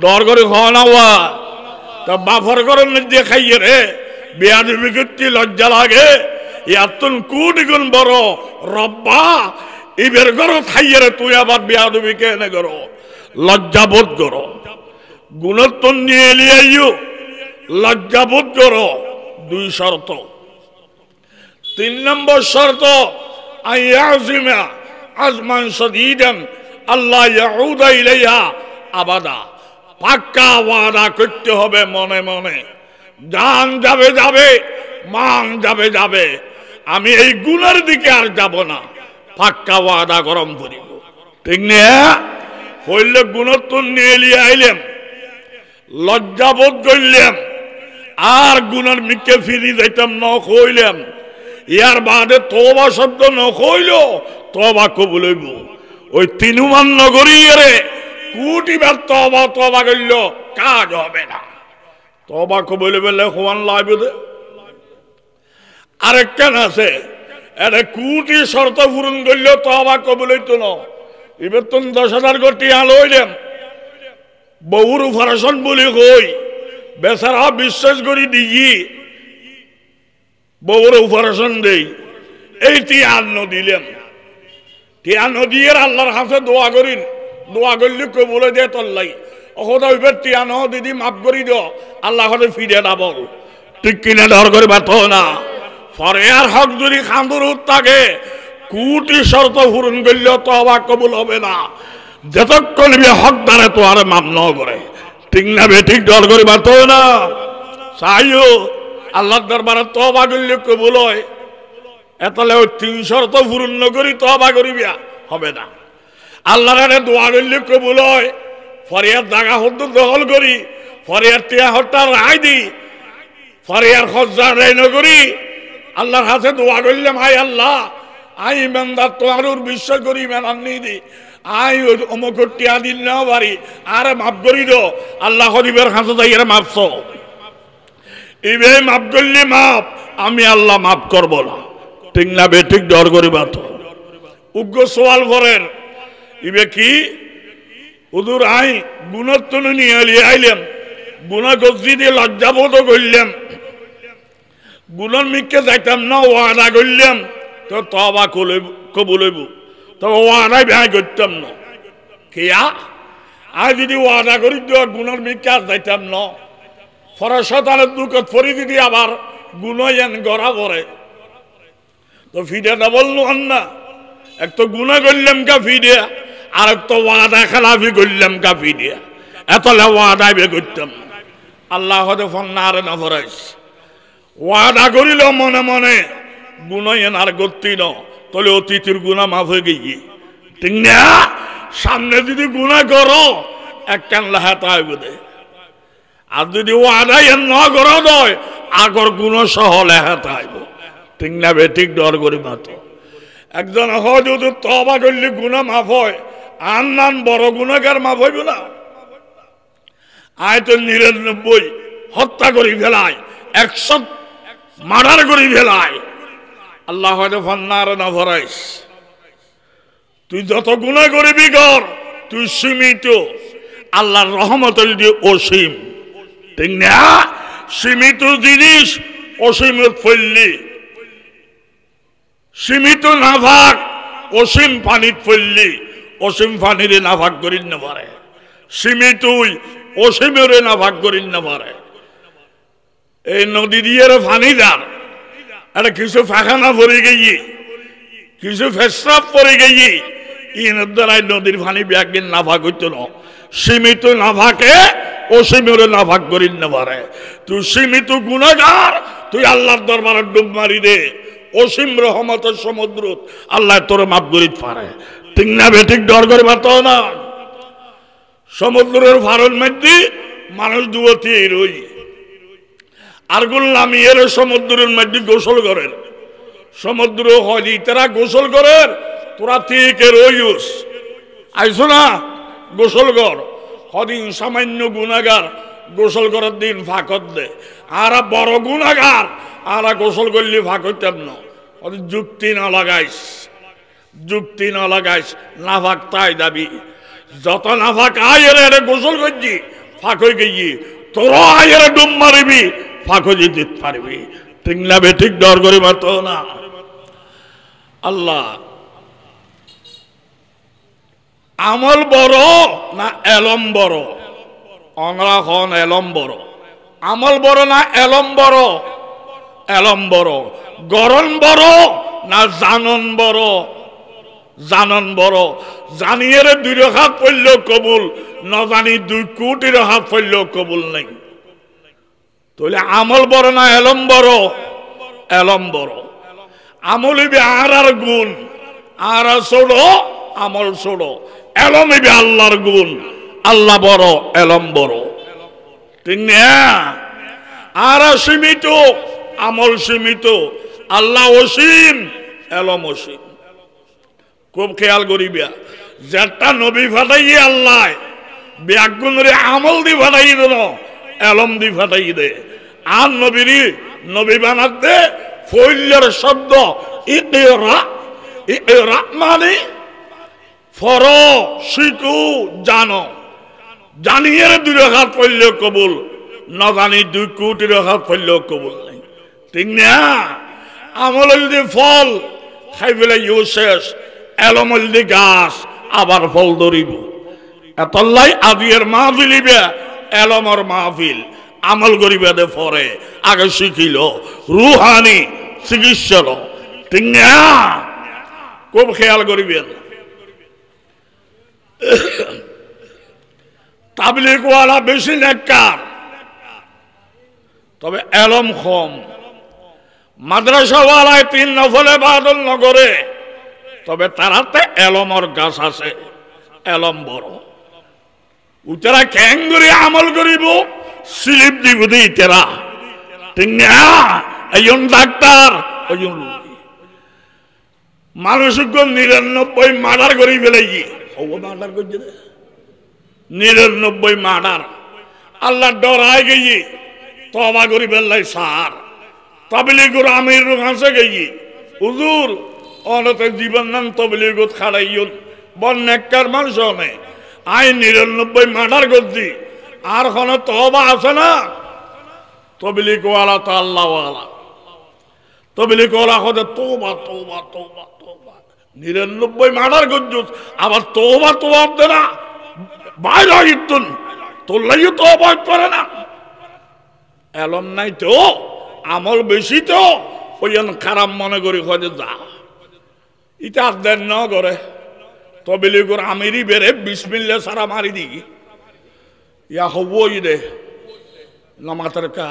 ডর করে খাওয়া না হওয়া তা বাফর ঘরের মধ্যে খাইয়ে রে বিয়া দিবি করতে লজ্জা লাগে ইয়াতুন কোটি গুণ বড় রব্বা এবার ঘর খাইয়ে রে তুই আবার বিয়া দিবি কেনে করো লজ্জাবোধ করো গুণত্ব নিয়ে লিয়াইও লজ্জাবোধ করো 2 শর্ত 3 নম্বর শর্ত আইয়াজিমা আজমান সদীদান আল্লাহ ইয়াউদা ইলাইহা আবাদা পাক্কা ওয়াদা করতে হবে মনে মনে জান যাবে যাবে মান যাবে যাবে আমি এই গুণের দিকে আর যাব না পাক্কা ওয়াদা গরম করিব ঠিক না হইলে গুণত্ব নিয়ে লিয়ে আইলেম লজ্জাবোধ করলাম আর গুনার মিকে ফিরি যাইতাম ন কইলাম ইয়ার বাদে তওবা শব্দ ন কইল তওবা কবুল হইব ওই তিনুমান নগরী রে কোটিবার তওবা তওবা কইল কাজ হবে না তওবা কবুল হইলে কোন লাইবে আরেক কেন আছে এটা কোটি শর্ত পূরণ করল তওবা কবুল হইতো না এবার তো 10,000 কোটি আলো হইলাম বহুর অপারেশন বলি কই বেচারা বিশ্বাস করি দিই বহুর অপারেশন দেই এই টিয়ান দিলাম টিয়ান দিয়ে আল্লাহর কাছে দোয়া করি দোয়া করলে কবুল দিয়ে তল্লাই অহদা এবার টিয়ান দিদি মাফ করি দিও আল্লাহ কাছে ফিরে ডাবল ঠিক কিনা ধর করে বাত না ফরেয়ার হক যদি খান্দুর থাকে কোটি শর্ত পূরণ করলেও তওবা কবুল হবে না যতক্ষণ হক দ্বারা তো আর মাপ ন করে ঠিক না বেঠিক ডর করে বাত না চাইও আল্লাহর দরবারে তওবা করলে কবুল হয় এতলে ওই 3 শর্ত পূরণ করি তওবা করিবিয়া হবে না আল্লাহর দোয়া করলে কবুল হয় ফরিয়াদ জায়গা হদ্দ দখল করি ফরিয়াদ টিয়া হট্টা রায় দি ফরিয়াদ খরচা রায় নকরি আল্লাহর হাতে দোয়া করলাম হাই আল্লাহ আই ইমানদার তোমার বিশ্বাস করি ইমান আনি দি আই অমুক টিয়া দিন না পারি আরে মাফ করি দো আল্লাহ হরিবের হাতে যাই এর মাফছ ইবে মাফ করলে মাফ আমি আল্লাহ মাফ করব না ঠিক না বেঠিক ডর করিবা তো উগ্র সওয়াল করেন ইবে কি হুজুর আই গুণত্ব নিয়ে আইলাম গুণা গজি দিয়ে লজ্জাবোধ করলাম গুণর মিকে যাইতাম না ওয়াদা করলাম তো তওবা কবুল হইব তো ওয়াদাই ব্যয় করতাম না কিয়া আই যদি ওয়াদা করি দিও গুণর মিকে আর যাইতাম না ফরশতানের দুঃখত ফরি যদি আবার গুণয়েন গড়া পড়ে তো ফিরে না বললো না এক তো গুণা করলাম কা ফিরে আর এক তো ওয়াদা খেলাফি করলাম কা ফিরে এতলে ওয়াদাই বে করতাম আল্লাহ হতে ফোন না আর না ফরাইস ওয়াদা করিল মনে মনে গুণয়েন আর করতি ন তাহলে অতীতের গুণা মাফ হয়ে গিয়ে ঠিক না সামনে যদি গুণা করো এক কান লাহাতা হইব দে আর যদি ওয়াদাই ন করো নয় আগর গুণ সহ লেহাতা হইব ঠিক না বেঠিক ডর করি মাতো একজন হয় যদি তওবা করলে গুণা মাফ হয় আর নান বড় গুণাগার মাফ হইব না আয় তো 99 হত্যা করি ফেলায় 100 মার্ডার করি ফেলায় আল্লাহ হয়তো ফান্নার না ভরাইস তুই যত গুনাহ করবি কর তুই সীমিত আল্লাহর রহমতের দিয়ে অসীম ঠিক না সীমিত জিনিস অসীমত ফেললি সীমিত নাফাক অসীম পানিত ফেললি অসীম পানিরে নাফাক করিন না পারে সীমিত অসীমের নাফাক করিন না পারে এই নদী দিয়ে পানি যান এটা কিছু ফাঁকানা পড়ে গিয়ে কিছু ফেসরাপ পড়ে গিয়ে ইনের দ্বারাই নদীর পানি ব্যাগদিন নাফাক হইতো না সীমিত নাফাকে অসীমের নাফাক করিন না পারে তুই সীমিত গুনাহগার তুই আল্লাহর দরবারে ডুব মারি দে অসীম রহমতের সমুদ্র আল্লাহ তোর মাফ করিতে পারে ঠিক না বেঠিক ডর করে পারতো না সমুদ্রের ফারন মধ্যে মানুষ দুয়তি রই আর নামিয়ে সমুদ্রের মধ্যে গোসল করেন সমুদ্র হয় তারা গোসল করেন তোরা থেকে রইস আইসো না গোসল কর হদিন সামান্য গুনাগার গোসল করার দিন ফাঁকত দে আর বড় গুনাগার আর গোসল করলে ফাঁক হইতাম না যুক্তি না লাগাইস নাফাক তাই দাবি যত নাফাক আয়ের গোসল করছি ফাঁক হয়ে গিয়ে তোর আয়ের ডুব মারিবি ফাঁকো যেতে পারবি ঠিক না বেঠিক ডর করে মারত না আল্লাহ আমল বড় না এলম বড় অংরা খন এলম বড় আমল বড় না এলম বড় এলম বড় গরম বড় না জানন বড় জানন বড় জানিয়ে 2 রাকাত পড়লেও কবুল না জানি 2 কোটি রাকাত পড়লেও কবুল নেই তাহলে আমল বড় না এলম বড় এলম বড় আমল ইবে আর গুণ আর ছোড়ো আমল ছোড়ো এলম ইবে আল্লাহর গুণ আল্লাহ বড় এলম বড় ঠিক না? আর সীমিত, আমল সীমিত, আল্লাহ অসীম, এলম অসীম। খুব খেয়াল করিবা, যেটা নবী ফাটাইয়ে আল্লাহ ব্যাগুণরে আমল দি ফাটাই দেন, এলম দি ফাটাই দে। আর নবীরি নবী বানাত দে ফইলের শব্দ ইকরা, ইকরা মানে ফর, শিখু, জানো। জানিয়ে 2 রাকাত পড়লেও কবুল, না জানি 2 কোটি রাকাত পড়লেও কবুল নাই। ঠিক না? আমল হইলে ফল, খাই ফেলে শেষ। এলম হইলে গাছ, আবার ফল ধরিব। এতলাই আদিয়ের মাহফিলিবে এলমর মাহফিল, আমল করিবে দে পরে, আগে শিখিল রুহানি চিকিৎসা। ঠিক না? খুব খেয়াল করিবেন। তাবলীগ ওয়ালা বেশি নেককার, তবে এলম কম। মাদ্রাসা ওয়ালায় 3 নফলে বাদল নগরে, তবে তারাতে এলমর গাছ আছে, এলম বড়। উতারা ক্যাঙ্গুরি আমল করিব, স্লিপ দিব দি তেরা। ঠিক না? একজন ডাক্তার, একজন রোগী। মানুষকে 99 মার্ডার করি ফেলে গিয়ে মার্ডার করছে, 99 মার্ডার। আল্লাহ ডরায় গিয়ে তবা করি ফেললাই সার। তাবলীগের আমির কাছে গিয়ে হুজুর অনতে জীবন নাম তবলীগত খাড়াইন বন নেককার মানুষ নেই, আই 99 মার্ডার করছি, আর কোনো তবা আছে না? তবলীগওয়ালা তো আল্লাহওয়ালা। তবলীগওয়ালা কথা তোবা তোবা তোবা তোবা, 99 মার্ডার করছ, আবার তোবা তোবা দে না, বাইরে ইতুন তোর লাগে তোবা করে না। এলম নাই তো, আমল বেশি তো, ওই খারাপ মনে করি খোঁজে যা ইটা দেন ন করে। তবলীগের আমিরি বেড়ে বিসমিল্লাহ সারা মারি দি ইয়া হবই দে নামাতের কা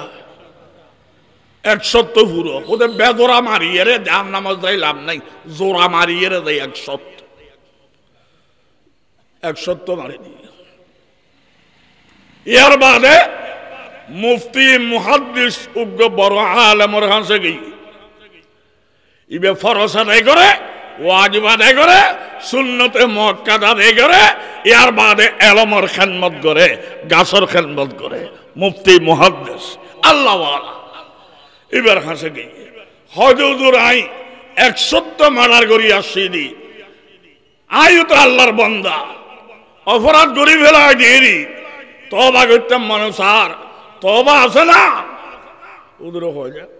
100 পুরো ওদের বেদরা মারিয়ে রে যার নামাজ দেয় লাভ নাই, জোড়া মারিয়ে রে দেয় 100 মারি দি। এর বাদে মুফতি মুহাদ্দিস উগ্র বড় আলেমর কাছে গই ইবে ফরজ আদায় করে, ওয়াজিব আদায় করে, সুন্নতে মুআক্কাদা আদায় করে, এর বাদে এলমর খেদমত করে, গাছর খেদমত করে। মুফতি মুহাদ্দিস আল্লাহওয়ালা এবার কাছে গই হজুর আই 100 মার্ডার করি আসছি দি, আয়ু তো আল্লাহর বান্দা, অপরাধ করি ফেলা দেরি, তবা করতাম মানুষ আর তবা আছে না? উদর হয়ে যায়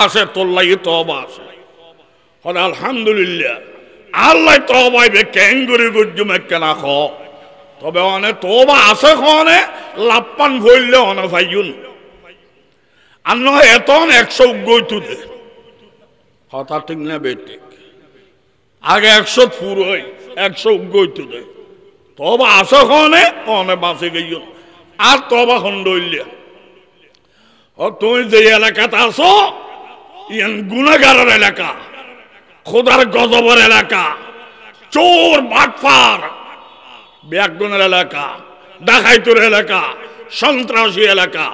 আছে, তোর লাগে তবা আছে। আলহামদুলিল্লাহ আল্লাহ তবাইবে ক্যাঙ্গুরি গুজুমে কেনা খ, তবে অনে তবা আছে খনে লাপ্পান ভরলে অনে ভাইন আর নয় এত 100 গইতু দে কথা ঠিক না বেঠিক। আগে 100 পুরোই 100 গইতু দে, তবা আছে খনে অনে বাঁচে গেল। আর তবা খন্ড হইলে তুমি যে এলাকাতে আছো ইয়ান গুনাহগারের এলাকা, খোদার গজবের এলাকা, চোর বাটপার ব্যাগুনের এলাকা, ডাকাইতের এলাকা, সন্ত্রাসী এলাকা,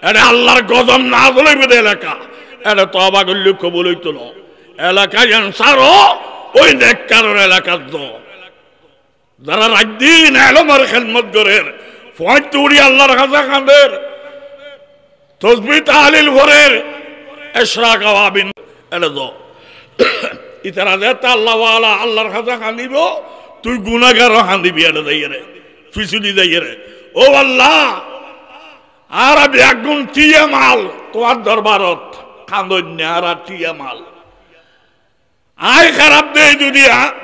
এটা আল্লাহর গজব না বলে এলাকা, এটা তওবা করলে কবুল হইতো না। এলাকায় আনসারও ওই নেককারের এলাকার তো যারা রাত দিন এলমের খেদমত করেন, ফয়তুরি আল্লাহর কাছে কাঁদের, তসবিহ তাহলিল ভরের, ইশরাক আওয়াবিন এটা তো ইতারা যেটা আল্লাহওয়ালা আল্লাহর কাছে কাঁদিব, তুই গুনাহগারও কাঁদিবি। এটা দেয় রে ফিসুলি দেয় রে, ও আল্লাহ আর ব্যাগুন টিয়া মাল তোমার দরবারত কান্দন্য আর টিয়া মাল আয় খারাপ দেয়, যদি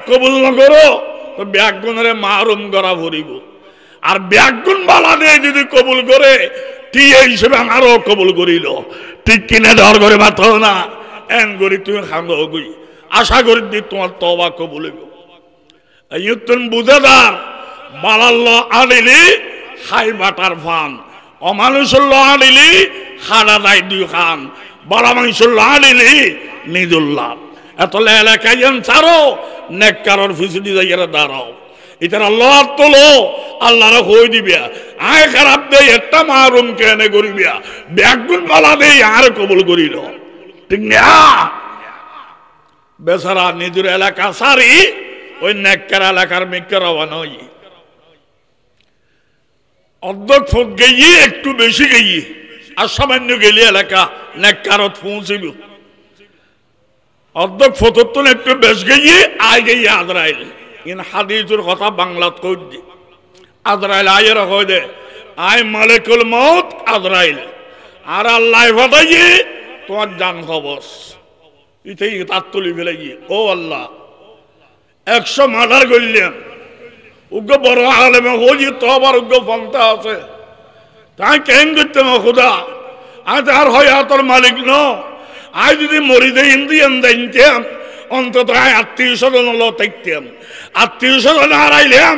কবুল না করো তো ব্যাগুনের মারুম করা ভরিব, আর ব্যাগুন বালা দেয় যদি কবুল করে টিয়া হিসেবে আমারও কবুল করিল। ঠিক কিনে ডর করে মাথো না এন করি তুমি খান্দ গই, আশা করি দি তোমার তওবা কবুল হইব। ইয়তুন বুঝাদার বালাল্ল আনিলি খাই বাটার ফান, অমানুষুল্ল আনিলি খাড়া দাই দুই খান, বালা মানুষুল্ল আনিলি নিজুল্লাহ। এত এলাকায় ছাড়ো নেককারর ফিসুদি জায়গায় দাঁড়াও, ইতার আল্লাহ তোলো আল্লাহরে হই দিবিয়া আয় খারাপ দেই একটা মারুম কেনে করিবিয়া ব্যাগুন বালা দেই আর কবুল করিল ঠিক না বেচারা নিজের এলাকা সারি ওই নেককার এলাকার মেককার রওনা হই অর্ধেক ফুট গিয়ে একটু বেশি গিয়ে আর সামান্য গেলি এলাকা নেককারত পৌঁছিব অর্ধেক ফতর একটু বেশ গিয়ে আয় গিয়ে আজরাইল ইন হাদিসের কথা বাংলাত কই দি আজরাইল আয়ের কই দে আয় মালিকুল মউত আজরাইল আর আল্লাহ ফাদাইয়ে তোমার জান কবজ ইতেই তাত তুলি ফেলে গিয়ে ও আল্লাহ 100 মার্ডার করলেন উগ্র বড় আলেমে হজি তো আবার উগ্র পন্থা আছে তাই কেন করতে খুদা আজ আর হয় তোর মালিক ন আজ যদি মরি দেয় ইন্দিয়ান দাইতাম অন্তত আত্মীয় স্বজন হলো দেখতাম আত্মীয় স্বজন হারাইলাম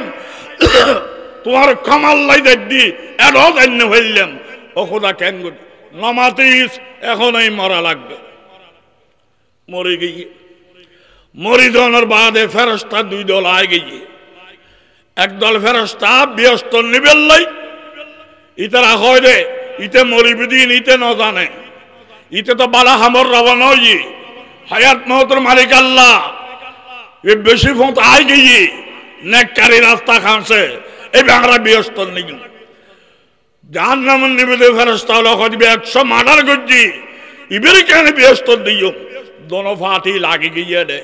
তোমার কমাল্লাই দেখি এর জান্য হইলাম ও খুদা কেন কর নমাতিস এখনই মরা লাগবে মরে গিয়ে মরি দনের বাদে ফেরস্তা 2 দল আয় গিয়ে একদল ফেরস্তা ব্যস্ত নিবেল লাই ইতারা হয় রে ইতে মরিবিদিন ইতে ন জানে ইতে তো বালা হামর রওনা হই হায়াত মওতের মালিক আল্লাহ এ বেশি ফোঁত আই গিয়ে নেককারি রাস্তা খানছে এই বাংলা ব্যস্ত নিগ জাহান্নাম নিবেদে ফেরস্তা হলো কইবে 100 মার্ডার গজি ইবের কেন ব্যস্ত দিও দোনো ফাটি লাগি গিয়ে দে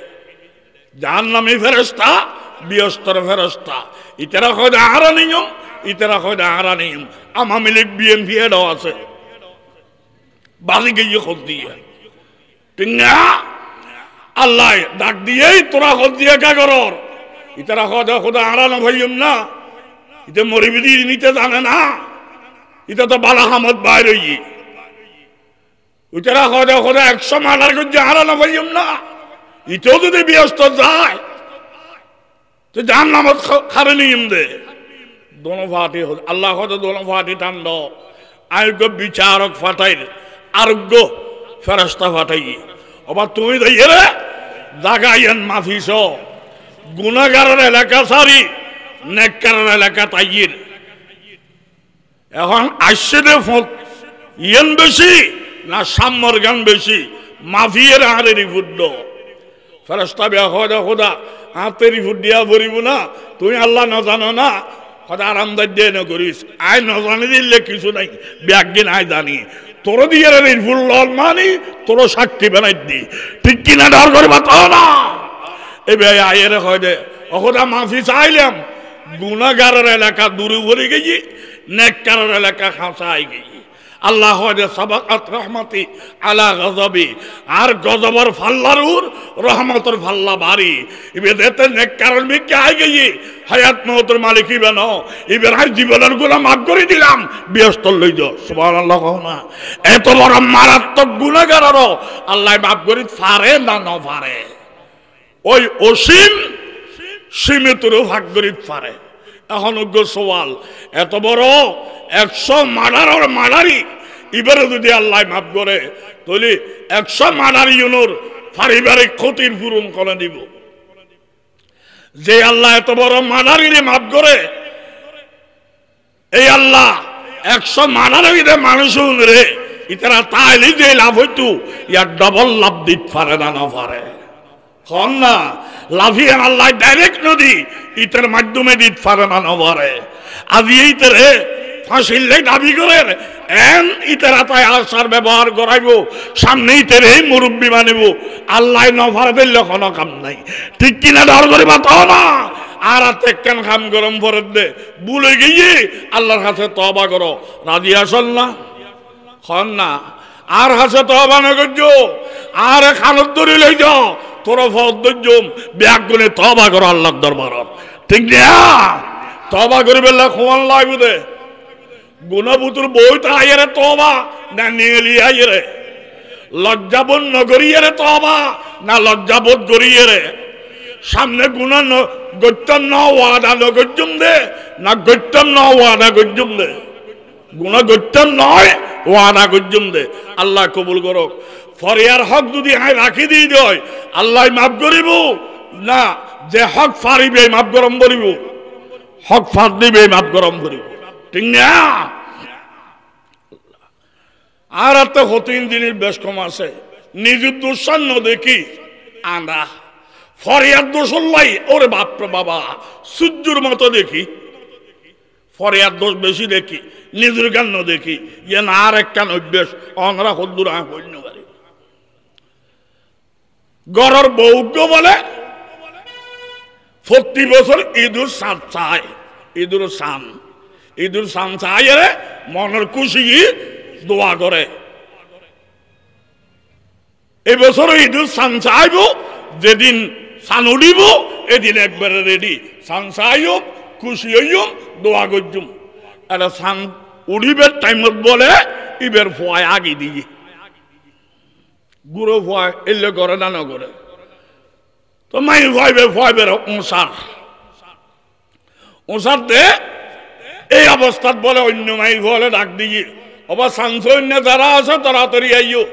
জাহান্নামী ফেরস্তা ব্যস্তর ফেরস্তা ইতারা কই আরা নিয়ম ইতারা কই আরা নিয়ম আমা মিলিক বিএমপি এড আছে বাজি গিয়ে খোঁজ দিয়ে ঠিক না আল্লাহ ডাক দিয়েই তোরা খোঁজ দিয়ে কা করর ইতারা কই খোদা আরা না ভাইম না ইতে মরিবিদি নিতে জানে না এটা তো বালা হামদ বাইরে ইতারা কই খোদা 100 মার্ডার করে আরা না ভাইম না ইতেও যদি ব্যস্ত যায় তো জাহান্নামত খারে নিয়ম দে দোনো ফাটি আল্লাহ কত দোনো ফাটি টান্ড আয়োগ্য বিচারক ফাটাই আরোগ্য ফেরস্তা ফাটাই আবার তুমি দেখে রে জাগাইয়েন মাফিস গুনাগারের এলাকা সারি নেককারের এলাকা তাইয়ের এখন আসছে দে ইয়েন বেশি না সাম্যর গান বেশি মাফিয়ের হারে রিফুড ফেরস্তা বিয়া খোদা হাতের রিফুড দিয়া ভরিব না তুমি আল্লাহ না জানো না খোদা আরামদার দিয়ে না করিস আয় না জানি দিলে কিছু নাই ব্যাগিন আয় জানি তোর দিয়ে রিফুল লল মানি তোর সাক্ষী বানাই দি ঠিক কিনা ডর করবা তো না এ ভাই আয়ের হয় দে খোদা মাফি চাইলাম গুনাগারের এলাকা দূরে ভরে গেছি নেককারের এলাকা খাঁচা আই গেছি আল্লাহ সাবাকাত রহমতি আলা গজবি আর গজবর ফাল্লারুর রহমতর ফাল্লা বাড়ি এবেতে নেককারণ বিকে আই গেছি হায়াত মওতের মালিক ইবেন এবার আই জীবনের গুনাহ মাফ করে দিলাম ব্যস্ত লই যাও সুবহানাল্লাহ না এত বড় মারাত্মক গুনাহগারও আল্লাহ মাফ করে পারে না না পারে ওই অসীম সীমিতর ভাগ করে পারে এখন সওয়াল এত বড় 100 মার্ডার মার্ডারি এবারে যদি আল্লাহ মাফ করে তাহলে 100 মার্ডারি ইউনোর পারিবারিক ক্ষতির পূরণ করে দিব যে আল্লাহ এত বড় মার্ডারিরে মাফ করে এই আল্লাহ 100 মার্ডারিরে মানুষ রে ইতারা তাইলে যে লাভ হইতো ইয়ার ডবল লাভ দিতে পারে না না পারে খন না লাভিয়ে আল্লাহ ডাইরেক্ট নদী ইতের মাধ্যমে দিতে পারে না না পারে আজি ইতেরে ফাঁসিলে দাবি করেন এন ইতেরা তাই আসার ব্যবহার করাইব সামনে ইতেরে মুরব্বী মানিব আল্লাহ নফারে দিলে কোনো কাম নাই ঠিক কিনা ডর করিবা তো না আর কেন কাম গরম করে দে ভুলে গিয়ে আল্লাহর কাছে তওবা করো রাজি আসল না খন না আর কাছে তওবা না করছো আর খানত ধরে লই যাও তোর ফদ্দজম ব্যাগ গুনে তওবা করো আল্লাহর দরবারত ঠিক না তওবা করিবে আল্লাহ খোয়ান লাগবে দে গুনাহবুতুর বইতা আইরে তওবা না নিলি আইরে লজ্জাবোধ নগরিয়ে তওবা না লজ্জাবোধ করিয়ে সামনে গুনাহ গত্যম না ওয়াদা নগজুম দে না গত্যম না ওয়াদা গজুম দে গুনাহ গত্যম নয় ওয়াদা গজুম দে আল্লাহ কবুল করো ফরিয়ার হক যদি আই রাখি দিই দয় আল্লাহ মাফ করিব না যে হক ফারিবে মাফ করম বলিব হক ফাঁদ দিবে মাপ গরম করিব ঠিক না আর একটা হতিন দিনের বেশ কম আছে নিজের দুঃসান্ন দেখি আন্দা ফরিয়াদ দোষ লাই ওরে বাপরে বাবা সূর্যর মতো দেখি ফরিয়াদ দোষ বেশি দেখি নিজের কান্ন দেখি ইয়ে না আর একটা অভ্যেস অনরা হদ্দুর হইন পারে গড়র বৌজ্ঞ বলে প্রতি বছর ঈদুর সান চায় ঈদুর সান চায় রে মনের খুশি দোয়া করে এবছর ঈদুর সান চাইব যেদিন সান উঠিব এদিন একবারে রেডি সান চাইম খুশি হইম দোয়া করছুম এটা সান উঠিবের টাইমত বলে ইবের ফোয়ায় আগে দিয়ে গুঁড়ো ফোয়ায় এলে করে না না করে তো মাই ফোয়াইবের ওসার দে এই অবস্থাত বলে অন্য মাই বলে ডাক দিয়ে অবা সানস অন্য যারা আছে তাড়াতাড়ি আইও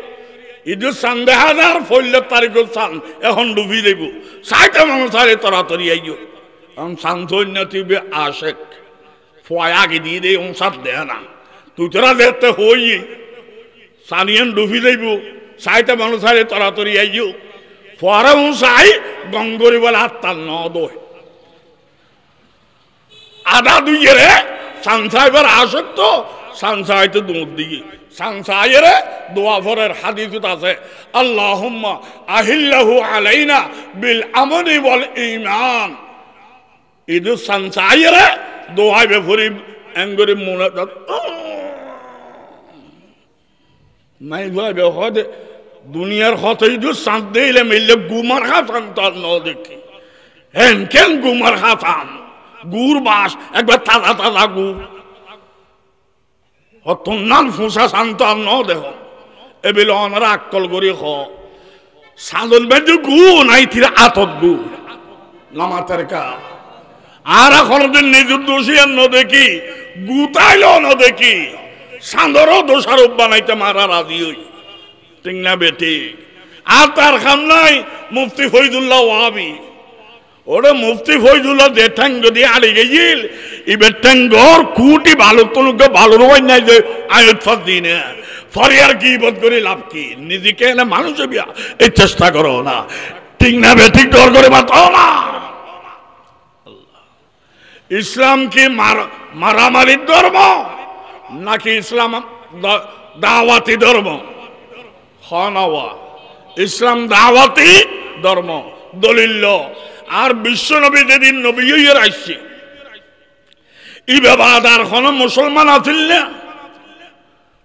ঈদের সান দেখা যার ফইলের তারিখের সান এখন ডুবি দেব সাইতে মানুষ আরে তাড়াতাড়ি আইও এখন সানস অন্য তিবে আশেক ফোয়ায় আগে দিয়ে দেয় ওসার দেয় না তুই তোরা দেখতে হই সানিয়ান ডুবি দেব সাইতে মানুষ আরে তাড়াতাড়ি আইও ফোয়ারা চাই গঙ্গরি বলে আত্মার নদয় আদা দুইয়ে রে সানসাইবার আসক্ত সানসাইতে দুধ দিয়ে সানসাইরে দোয়া ফরের হাদিসত আছে আল্লাহুম্মা আহিল্লাহু আলাইনা বিল আমনি ওয়াল ঈমান ইদু সানসাইরে দোয়া বে ফরি এঙ্গরি মুনাজাত নাই ভাবে হদে দুনিয়ার হতে ইদু সান দেইলে মিললে গুমার খাতাম তার ন দেখি হেন কেন গুমার খাতাম গুড় বাস একবার তাজা তাজা গুড় নাম ফুসা শান্ত ন দেহ এবিল অনারা আক্কল করি খ সাদল বেজু গু নাই থিরা আতত গু নামাতের কা আর এখন নিজের দোষী ন দেখি গুতাইল ন দেখি সান্দরও দোষারোপ বানাইতে মারা রাজি হই ঠিক না বেটি আর তার খাম নাই মুফতি ফৈজুল্লাহ ওয়াহাবি ওরে মুফতি ফৈজুল্লাহ যে ঠ্যাং যদি আড়ে গেছিল এবার ঠ্যাঙ্গর কুটি ভালো তোলকে ভালো রোয় নাই যে আয়ত ফাঁস দিই না ফরিয়ার কি বোধ করে লাভ কি নিজেকে এনে মানুষ বিয়া এই চেষ্টা করো না ঠিক না বে ঠিক ডর করে বাতাও না ইসলাম কি মারামারির ধর্ম নাকি ইসলাম দাওয়াতি ধর্ম হনওয়া ইসলাম দাওয়াতি ধর্ম দলিল আর বিশ্ব নবী যেদিন নবী আসছে ই বাদার কোন মুসলমান আছিল না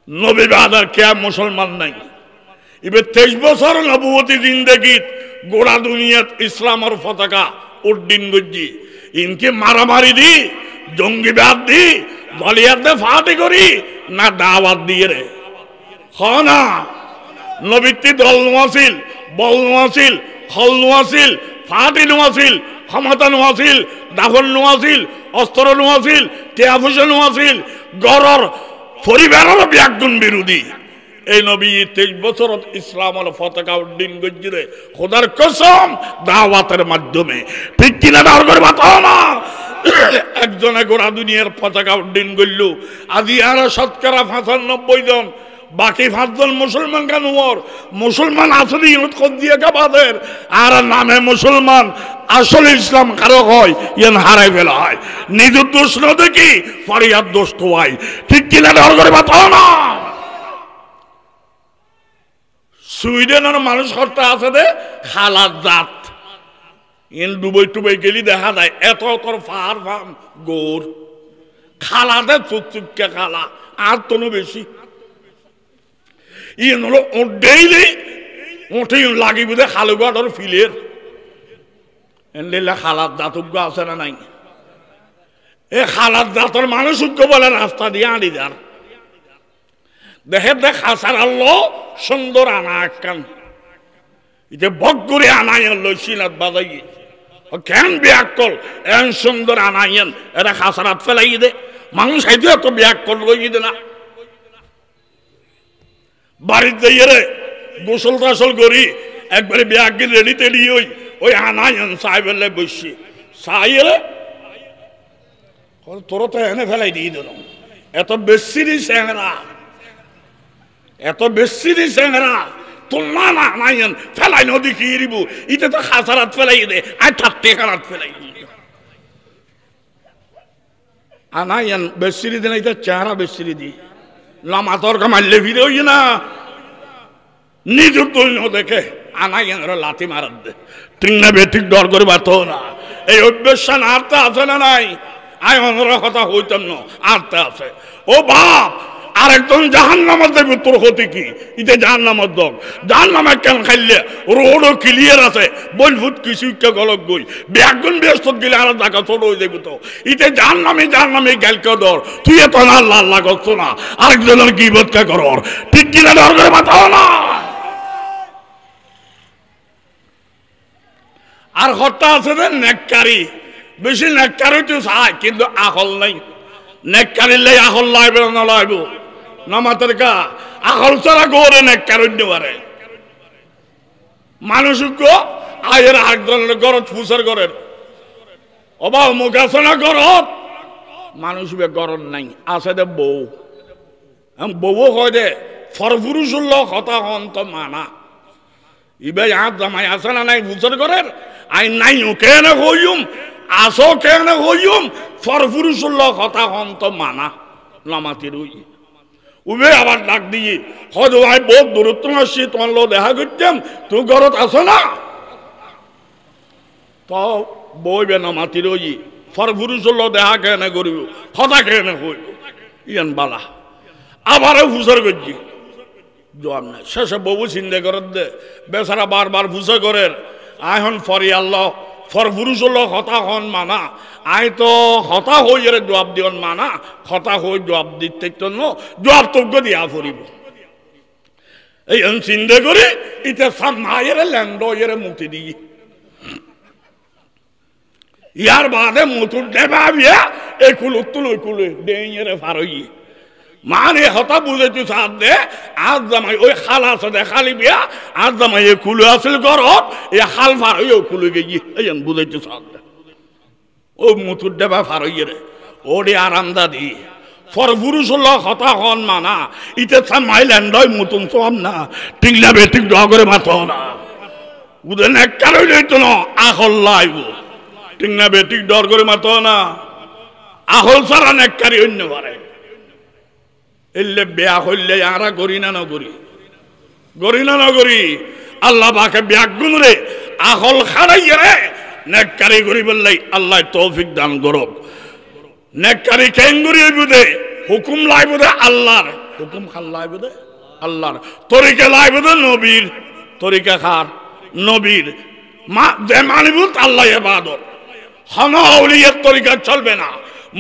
নবী বাদার কে মুসলমান নাই এবার 23 বছর নবুয়তি জিন্দেগিত গোড়া দুনিয়াত ইসলামের পতাকা উড্ডীন গজ্জি ইনকে মারামারি দি জঙ্গিবাদ দি বলিয়াতে ফাটি করি না দাওয়াত দিয়ে রে না নবীতি দল নোয়াছিল বল নোয়াছিল হল নোয়াছিল ফাটি নোয়াছিল ক্ষমতা নোয়াছিল দাফন নোয়াছিল অস্ত্র নোয়াছিল টেয়াফুসে নোয়াছিল গড়র পরিবারের ব্যাগুণ বিরোধী এই নবী 23 বছর ইসলামের পতাকা উড্ডীন গজ্জিরে খোদার কসম দাওয়াতের মাধ্যমে ঠিক কিনা দাওয়াত করে বাতাও না একজনে গোড়া দুনিয়ার পতাকা উড্ডীন করল আজি আর শতকরা 95 জন বাকি 5 জন মুসলমান কেন মুসলমান আসলে ইউনিট কোন দিয়ে কাবাদের আর নামে মুসলমান আসলে ইসলাম কারো হয় ইয়ান হারাই ফেলা হয় নিজের দোষ না দেখি ফরিয়াদ দোষ তো হয় ঠিক কিনা দাওয়াত করে বাতাও না সুইডেনের মানুষ হত্যা আছে দে খালার জাত ইন ডুবই টুবই গেলি দেখা যায় এত তোর ফার ফার্ম গোর খালাতে চুপচুপকে খালা আর তোনো বেশি ইন হলো ডেইলি উঠে লাগি বুঝে খালুগাড়র ফিলের এনলিলা খালার জাতুজ্ঞ আছে না নাই এ খালার জাতর মানুষ বলে রাস্তা দিয়ে আড়ি যান দেখে দেখ হাসার আল্লাহ সুন্দর আনা একখান এটা বক করে আনাইন লইছিলাত বাজাইয়ে কেন বিয়াক্কল এন সুন্দর আনাইন এরা খাসারাত ফেলাই দে মানুষ হাইতে এত বিয়াক্কল লইয়ে দে না বাড়ির যাইয়ে রে গোসল টাসল করি একবারে বিয়াগ্গি রেডি তেডি ওই আনাইন সাহেবের বসছি সাহের তোরা তো এনে ফেলাই দিয়ে দিল এত বেশি স্যাংরা এত বেশি স্যাংরা তোমরা না নাইন ফেলাই নদী কি দিব ইতে তো খাসারাত ফেলাই দে আর থাকতে খারাত ফেলাই আনাইন বেশি দিন এটা চেহারা বেশি দি লামাতর কামাইলে ফিরে হই না নিজের দৈন্য দেখে আনাইন লাথি মারাত দে ঠিক না বেঠিক ডর করে বাতো না এই অভ্যেসা আরতে আছে না নাই আয় অনর কথা হইতাম না আরতে আছে ও বাপ আরেকজন জাহান্নামের দেবে তোর হতে কি ইতে জাহান্নামের দল জাহান্নামে কেন খাইলে রোডও ক্লিয়ার আছে বলফুট কিছু গলক গই ব্যাগুন ব্যস্ত গেলে আর দেখা ছোট হয়ে যাবে তো ইতে জাহান্নামে গেলকে দর তুই এত না আল্লাহ আল্লাহ করছো না আরেকজনের কি বোধকা করর ঠিক কিনা ডর করে বাঁচাও না আর হত্যা আছে রে নেককারি বেশি নেককারি তো চায় কিন্তু আহল নাই নেককারিলে আহল লাইবে না লাইব নামাতের কা আহল ছাড়া গোরে নেককারি পারে মানুষ আয়ের একজনের গরত ফুসের গরের অবাব মুখ আছে না গরত মানুষ গরত নাই আছে দে বউ বউ হয় দে ফরপুরুষ কথা হন তো মানা ইবে হাত জামাই আছে না নাই ফুসের গরের আই নাই কেন হইম আসো কেন হইম ফরপুরুষ কথা হন তো মানা নামাতির হই উবে আবার ডাক দিয়ে হয়তো ভাই বহুত দূরত্ব আসছি তোমার লোক দেখা করতাম তুই ঘরত আসো না তো বইবে নামাতির হই ফরপুরুষ দেখা কেন করিব কথা কেন হইব ইয়ান বালা আবারও ফুসর করছি জবাব নাই শেষে বউ চিন্তা করার দে বেচারা বারবার ফুসে করের আহন ফরি আল্লাহ ফরপুরুষ হতা হন মানা আই তো হতা হই এর জবাব দিয়ন মানা হতা হই জবাব দিতে জবাব তোকে দিয়া ফুরিব এই চিন্তা করে ইতে সব মায়ের ল্যান্ড এর মুক্তি দিয়ে ইয়ার বাদে মুতুর দেবা বিয়া এই কুল তুল কুলে ডেঙের ফারই মানে হতা বুঝেছি সাথ দে আজ জামাই ওই খাল আছে দে খালি বিয়া আজ জামাই এ কুলে আসল ঘরত এ খাল ফার হইও কুলে গিয়ে এই বুঝেছি সাথ দে ও মুতুর দেবা ফারই রে ওরে আরামদা দি ফরপুরুষ হতা হন মানা ইতে মাই ল্যান্ড মুতুন সব না টিংলা বেটিক ডগরে মাত না উদেন এক কারণ হইতো না আহল লাইব টিংলা বেটিক ডর করে মাত না আহল সারা নেককারি অন্য পারে এলে বেয়া হইলে আরা করি না নগরী গরি না নগরী আল্লাহ বাকে ব্যাগুন রে আহল খারাই রে নেককারি করি বললাই আল্লাহ তৌফিক দান করব নেককারি কেঙ্গুরি বুদে হুকুম লাইব দে আল্লাহর হুকুম খাল লাইব দে আল্লাহর তরিকা লাইব দে নবীর তরিকা খার নবীর মা যে মানিব আল্লাহ ইবাদত হানা আউলিয়ার তরিকা চলবে না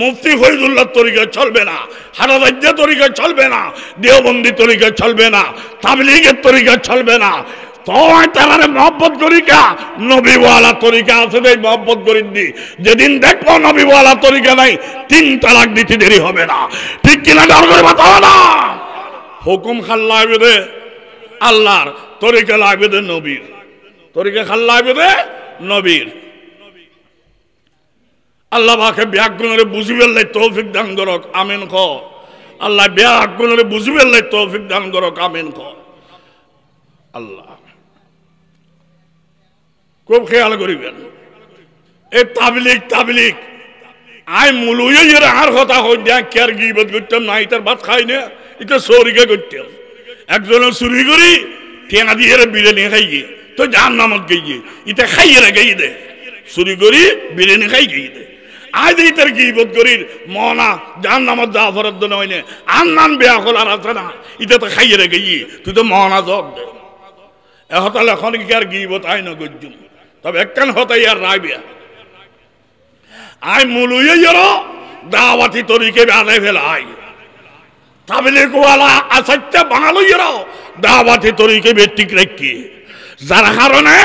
মুফতি ফয়জুল্লাহর তরিকা চলবে না হারাদাজ্জা তরিকা চলবে না দেওবন্দি তরিকা চলবে না তাবলীগের তরিকা চলবে না তোমায় তারারে মহব্বত করিকা নবীওয়ালা তরিকা আছে এই মহব্বত করিন দি যেদিন দেখবো নবীওয়ালা তরিকা নাই 3 তালাক দিতে দেরি হবে না ঠিক কিনা ডর করে বাতাও না হুকুম খাল্লাইবে দে আল্লাহর তরিকা লাইবে দে নবীর তরিকা খাল্লাইবে দে নবীর আল্লাহ পাকে ব্যাগুণরে বুঝিবে লাই তৌফিক দান করক আমিন ক আল্লাহ ব্যাগুণরে বুঝিবে লাই তৌফিক দান করক আমিন ক আল্লাহ খুব খেয়াল করিবেন এই তাবলীগ আই মুলুয়ে এর আর কথা হই দিয়া কেয়ার গিবত করতাম না ইতার ভাত খাই না এটা চোরিকে করতাম একজন চুরি করি ঠেঙা দিয়ে বিরিয়ানি খাইয়ে তো জাহান্নামত গিয়ে ইটা খাইয়ে গিয়ে দে চুরি করি বিরিয়ানি খাই গিয়ে দে আজ ইতার গিবত করির মনা জাহান্নামত যা ফরত নইনে আন্নান বেয়া হল আর আছে না ইটা তো খাইয়ে গিয়ে তুই তো মনা জব দে এহতাল এখন কি আর গিবত আই না গজ্জুম তবে একখান হতাই আর রায় বিয়া আই মুলুয়ে এরো দাওয়াতি তরিকে বেড়াই ফেলাই তাবলীগ ওয়ালা আসাইতে বাঙালি এরো দাওয়াতি তরিকে বেটিক রেখি যার কারণে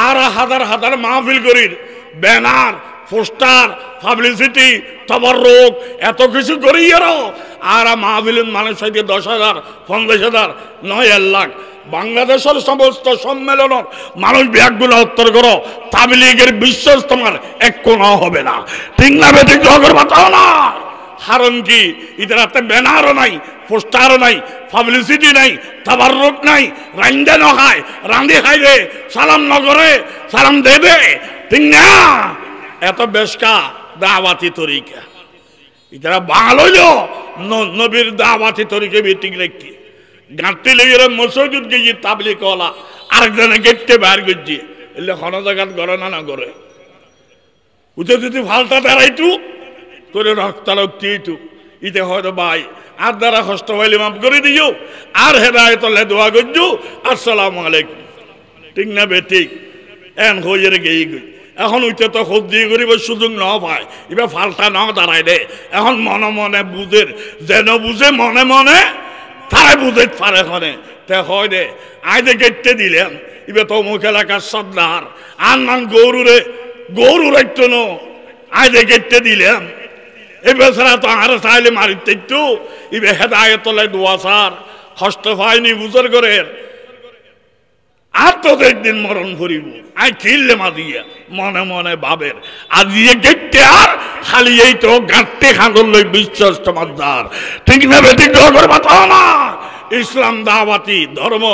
আর হাজার হাজার মাহফিল করির ব্যানার পোস্টার পাবলিসিটি তবরুক এত কিছু করি এরো আর মাহফিলের মানুষ হইতে 10,000 50,000 9 লাখ বাংলাদেশের সমস্ত সম্মেলনের মানুষ ব্যাগগুলো উত্তর করো তাবলীগের বিশ্বাস তোমার এক কোনা হবে না ঠিক না বেঠিক জগর বাতাও না কারণ কি এদের হাতে ব্যানারও নাই পোস্টারও নাই পাবলিসিটি নাই তাবাররুক নাই রান্দে নখায় রান্ধি খাইবে সালাম নগরে সালাম দেবে ঠিক না এত বেশকা দাওয়াতি তরিকা এরা বাঙাল হইল নবীর দাওয়াতি তরিকা বেটিক রেখে গাঁটটি লেগে মসজিদ গিয়ে তাবলিগ কলা আরেকজনে গেটতে বাইর করছে এলে কোনো জায়গাত গড়ে না করে উঠে যদি ফালতা দাঁড়াইতু তোরে রক্তারক্তি ইতে হয়তো ভাই আর দ্বারা কষ্ট হইলে মাফ করে দিও আর হেদায়ত দোয়া করছো আসসালামু আলাইকুম ঠিক না বেঠিক এন হয়ে গিয়ে গই এখন উঠে তো খোঁজ দিয়ে করিব সুযোগ ন পায় এবার ফালতা ন দাঁড়াই দে এখন মনে মনে বুঝের যেন বুঝে মনে মনে তাই বুঝে পারে এখানে তে হয় দে আইদে গেটতে দিলাম এবার তো মুখ এলাকার সর্দার আর নাম গৌরুর একটু নো আইদে গেটতে দিলাম এবার ছাড়া তো আর চাইলে মারিতে একটু এবার হেদায়ত দোয়া সার কষ্ট পায়নি বুঝর করে আর তো একদিন মরণ করিব আই কিনলে মা দিয়ে মনে মনে ভাবের আর দিয়ে গেটতে আর খালি এই তো গাঁটতে খাঁদল লই বিশ্বাস তোমার দ্বার ঠিক না বেঠিক করে বাতাও না ইসলাম দাওয়াতি ধর্ম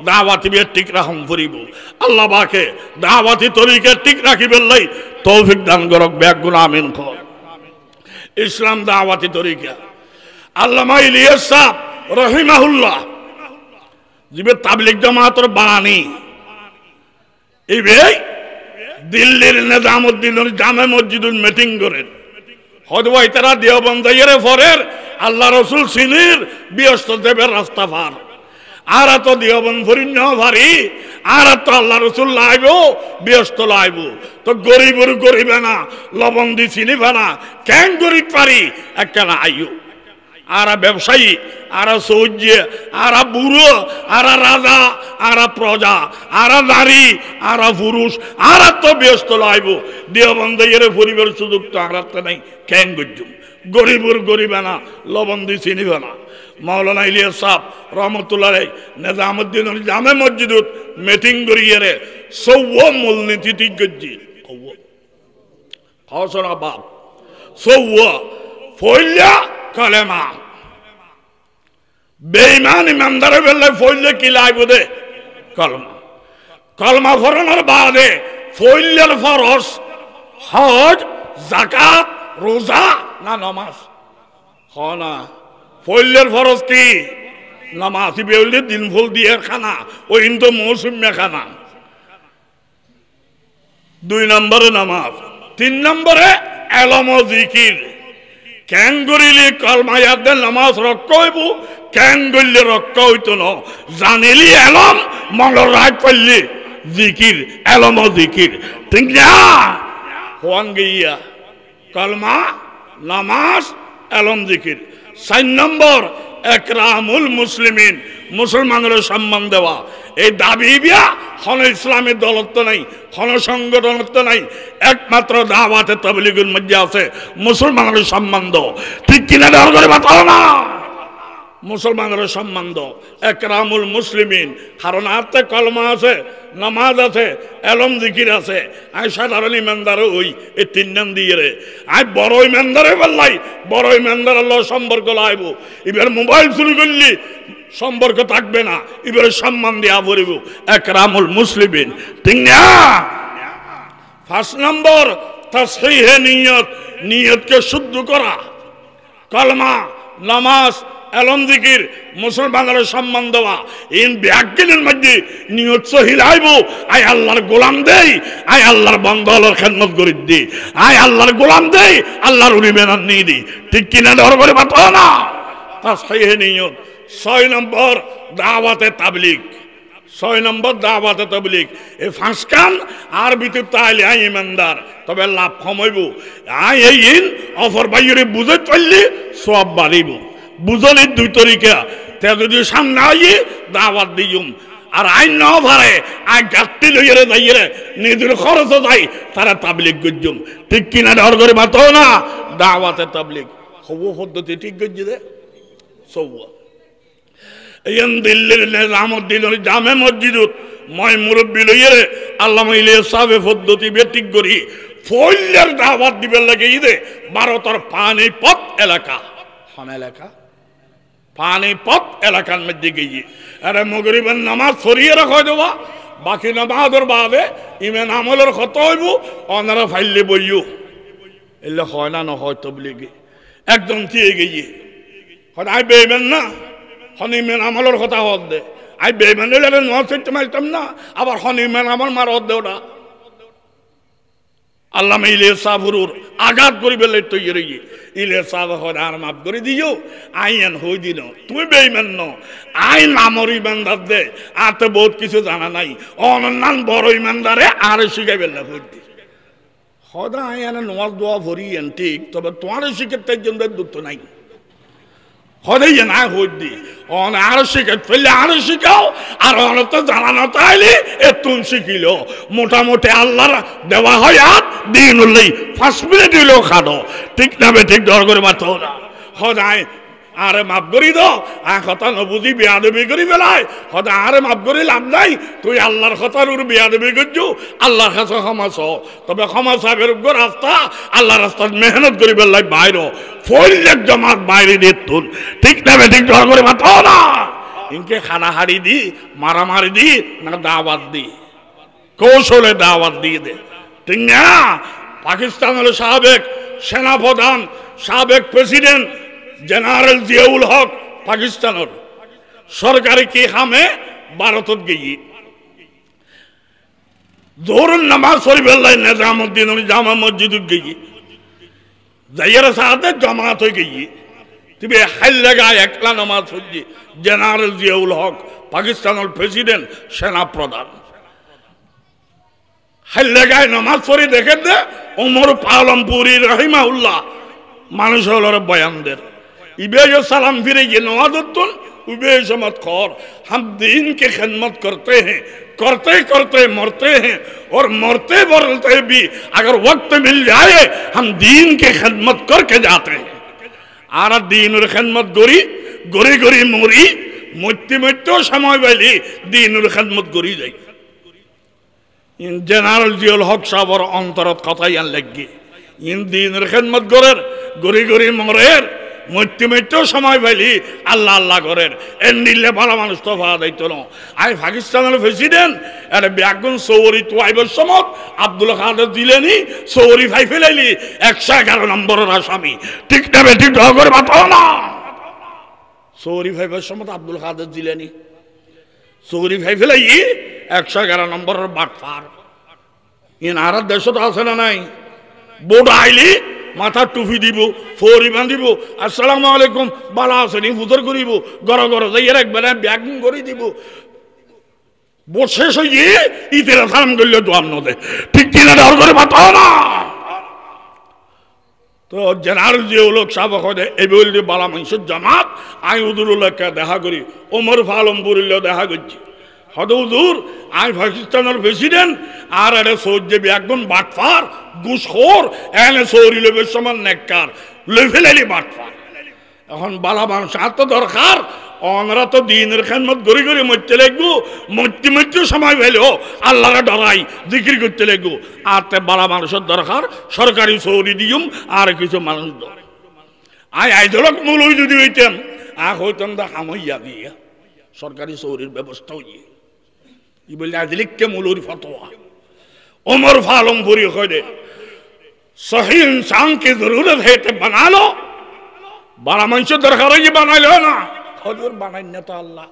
দাওয়াতি বে ঠিক রাখম করিব আল্লাহ বাকে দাওয়াতি তরিকে ঠিক রাখিবেন লাই তৌফিক দান করক ব্যাগুন আমিন কর ইসলাম দাওয়াতি তরিকা আল্লামা ইলিয়াস সাহেব রহিমাহুল্লাহ জিবে তাবলিগ জামাতের বাণী এই দিল্লির নিজামুদ্দিনের জামে মসজিদুল মিটিং করেন হয়তো তারা দেওবন্দাইয়ের ফরের আল্লাহ রসুল সিনির ব্যস্ত দেবের রাস্তা পার আর তো দেওবন ভরি ন ভারি আর তো আল্লাহ রসুল লাইব ব্যস্ত লাইব তো গরিবর গরিবে না লবণ দি চিনিবে না কেন গরিব পারি একটা আইও আর ব্যবসায়ী আর সৌর্য আর বুড়ো আর রাজা আর প্রজা আর নারী আর পুরুষ আর তো ব্যস্ত লাইব দেওবন্দাইয়ের পরিবার সুযোগ তো আর নাই কেন গজ্জুম গরিবর গরিবে না লবণ দি চিনিবে না মাওলানা ইলিয়াস সাহেব রহমতুল্লাহ নিজামুদ্দিন জামে মসজিদত মিটিং করিয়ে সৌব মূলনীতি ঠিক করছি হসনা বাপ সৌব ফইল্লা কালেমা বেঈমান ইমানদারে বেলে ফইল্লে কি লাইব দে কলমা কলমা ফরনের বাদে ফইল্লের ফরজ হজ যাকাত রোজা না নামাজ হনা ফইল্লের ফরজ কি নামাজ বেউলে দিন ফুল দিয়ে খানা ওই তো মৌসুমে খানা 2 নম্বরে নামাজ 3 নম্বরে এলম ও জিকির কেন করিলে কলমা ইয়াদ নামাজ রক্ষা হইব কেন করলে রক্ষা হইতো না জানিলি এলম মন রাগ করলি জিকির এলম ও জিকির ঠিক না হওয়ান গিয়া কলমা নামাজ এলম জিকির 4 নম্বর একরামুল মুসলিমিন মুসলমানের সম্মান দেওয়া এই দাবি বিয়া কোন ইসলামের দলত্ব নাই কোন সংগঠনত্ব নাই একমাত্র দাওয়াতে তাবলীগের মধ্যে আছে মুসলমানের সম্মান দাও ঠিক কিনা দেওয়ার করে বাতাও না মুসলমানের সম্মান দাও একরামুল মুসলিমিন কারণ হাতে কলমা আছে নামাজ আছে এলম জিকির আছে আই সাধারণ ইমানদার ওই এই 3 নাম দিয়ে রে আই বড় ইমানদারে বললাই বড় ইমানদার আল্লাহ সম্পর্ক লাইব এবার মোবাইল শুরু করলি সম্পর্ক থাকবে না এবারে সম্মান দেওয়া পড়িব একরামুল মুসলিমিন ঠিক না 5 নম্বর তাসহিহে নিয়ত নিয়তকে শুদ্ধ করা কলমা নামাজ এলম জিকির মুসলমানের সম্মান দেওয়া ইন ব্যাগিনের মধ্যে নিয়ত সহি লাইব আই আল্লাহর গোলাম দেই আই আল্লাহর বান্দা আল্লাহর খেদমত করি দি আই আল্লাহর গোলাম দেই আল্লাহর উনি মেনান নিয়ে দি ঠিক কিনা ধর করে বাতাও না তাসহিহে নিয়ত 6 নম্বর দাওয়াতে তাবলীগ 6 নম্বর দাওয়াতে তাবলীগ এই 5 কাম আর ভিতর তাইলে আই ইমানদার তবে লাভ কমাইব আই এই অফর বাইরে বুঝে চললি সব বাড়িব বুঝলি 2 তরিকা তে যদি সামনে আইয়ে দাওয়াত দিউম আর আইন ন ভারে আই গাট্টি লইরে যাইরে নিজের খরচ যাই তারা তাবলীগ গজ্জুম ঠিক কিনা ধর করে বাতাও না দাওয়াতে তাবলীগ হবু পদ্ধতি ঠিক গজ্জি দে সৌয়া ইয়ান দিল্লির নিজামুদ্দিনের জামে মসজিদত মই মুরব্বী লইয়ে আল্লামা ইলিয়াস সাহেব পদ্ধতি বেটিক করি ফইলের দাওয়াত দিবে লাগে ঈদে ভারতের পানিপথ এলাকা কোন এলাকা পানিপথ এলাকার মধ্যে গিয়ে আরে মাগরিবের নামাজ সরিয়ে রাখা দেওয়া বাকি নামাজের বাদে ইমান আমলের কত হইব ওনারা ফাইলে বইও এলে হয় না নহয় তবলিগে একদম দিয়ে গিয়ে আই বেইবেন না হনিমেন আমলের কথা হদ দে আই বেইবেন হলে নোয়াজ করতে মারতাম না আবার হনিমেন আমল মার হদ দেও না আল্লামা ইলিয়াস সাহেবুর আঘাত করি বেলে তৈরি গিয়ে ইলিয়াস সাহেব হয় আর মাফ করে দিও আইন হই দিন তুমি বেইমান ন আইন আমর ইমানদার দে আতে বহুত কিছু জানা নাই অনন্যান বড় ইমানদারে আর শিখাই বেলা হই দি সদা আইন নোয়াজ দোয়া ভরিয়েন ঠিক তবে তোমার শিক্ষার জন্য দুঃখ নাই সদাই না হই দি অন আর শিখে ফেললে আর শিখাও আর অন তো জানানো তাইলে এ তুমি শিখিল মোটামুটি আল্লাহর দেওয়া হয় আর দিন উল্লেই 5 মিনিট হইলেও খাদো ঠিক না বে ঠিক দর করে মাত্র না সদাই আরে মাফ করি দাও আর কথা নবুঝি বেয়াদবি করি বেলায় সদা আরে মাফ করি লাভ নাই তুই আল্লাহর কথার উর বেয়াদবি করছো আল্লাহর কাছে ক্ষমা চাও তবে ক্ষমা সাহেবের রাস্তা আল্লাহ রাস্তার মেহনত করি বেলায় বাইরে ফইলের জমাত বাইরে দিয়ে তুল ঠিক না বে ঠিক দর করে মাত্র না ইনকে খানাহারি দি মারামারি দি না দাওয়াত দি কৌশলে দাওয়াত দিয়ে দে ঠিক না পাকিস্তানের সাবেক সেনাপ্রধান সাবেক প্রেসিডেন্ট জেনারেল জিয়াউল হক পাকিস্তানের সরকারি কি খামে ভারতত গিয়ে জোহরের নামাজ শরীফ নিজামুদ্দিন জামা মসজিদ গিয়ে যাইয়ের সাথে জমাত হয়ে গিয়ে তুমি হাইলে গায়ে একলা নামাজ পড়ছি জেনারেল জিয়াউল হক পাকিস্তানের প্রেসিডেন্ট সেনাপ্রধান হাইলে গায়ে নামাজ পড়ি দেখে দে ওমর পালমপুরি রহিমাউল্লাহ মানুষ হল বয়ানদের इबे जो सलाम फिरे ये नवाजुद्दीन उबे जमत खौर हम दीन की खिदमत करते हैं करते करते मरते हैं और मरते मरते भी अगर वक्त मिल जाए हम दीन की खिदमत करके जाते हैं आरा दीन और खिदमत गोरी गोरी गोरी मोरी मुत्ती मुत्तो समय वाली दीन और खिदमत गोरी जाए इन जनरल जियाउल हक साहब और अंतरत कथा यान लगी इन दीन और खिदमत गोरेर गोरी गोरी मोरेर মৃত্যু মৃত্যু সময় পাইলি আল্লাহ আল্লাহ করেন এর নিলে ভালো মানুষ তো পাওয়া যাইত না আই পাকিস্তানের প্রেসিডেন্ট এর ব্যাগুন সৌরি তো আইবার সমত আব্দুল কাদের দিলেনি সৌরি ভাই ফেলাইলি 111 নম্বরের আসামি ঠিক না ঠিক ঢগর বাতো না সৌরি ভাইবার সমত আব্দুল কাদের দিলেনি সৌরি ভাই ফেলাই 111 নম্বরের বাটফার ইন আর দেশ তো আছে না নাই বোর্ড আইলি মাথা টুপি দিব ফৌরি বাঁধিব আসসালামু আলাইকুম বালা আসেনি ফুজর করিব গড় গড় যাই একবার ব্যাগিং করে দিব বসে হয়ে ইতের সালাম করলে দোয়াম নদে ঠিক কিনা ডর করে বাতাও না তো জেনারেল জিয়াউল হক সাহেব কয় এই বলতে বালা মানুষের জামাত আই হুজুরুল্লাহকে দেখা করি ওমর পালমপুরিল্লাহ দেখা করছি হদুর আই পাকিস্তানের প্রেসিডেন্ট আর এটা সৌদি একজন বাটফার ঘুষখোর এনে সৌরি লেবের সমান নেককার লেফেলেলি বাটফার এখন বালা মানুষ আর তো দরকার অনরা তো দিনের খেদমত গড়ি গড়ি মরতে লাগবো মরতে মরতে সময় পেলেও আল্লাহকে ডরাই জিকির করতে লাগবো আর তে বালা মানুষের দরকার সরকারি সৌরি দিম আর কিছু মানুষ দর আই আইদলক মূল যদি হইতাম আখ হইতাম দা হামইয়া দিয়ে সরকারি সৌরির ব্যবস্থা হইয়ে ই বলে আজলিককে মূলুর ফতোয়া उमर पालमपुरी खोदे सही इंसान की जरूरत है तो बना लो बड़ा मनुष्य दरकार है ये बना लो ना खुद बनाने तो अल्लाह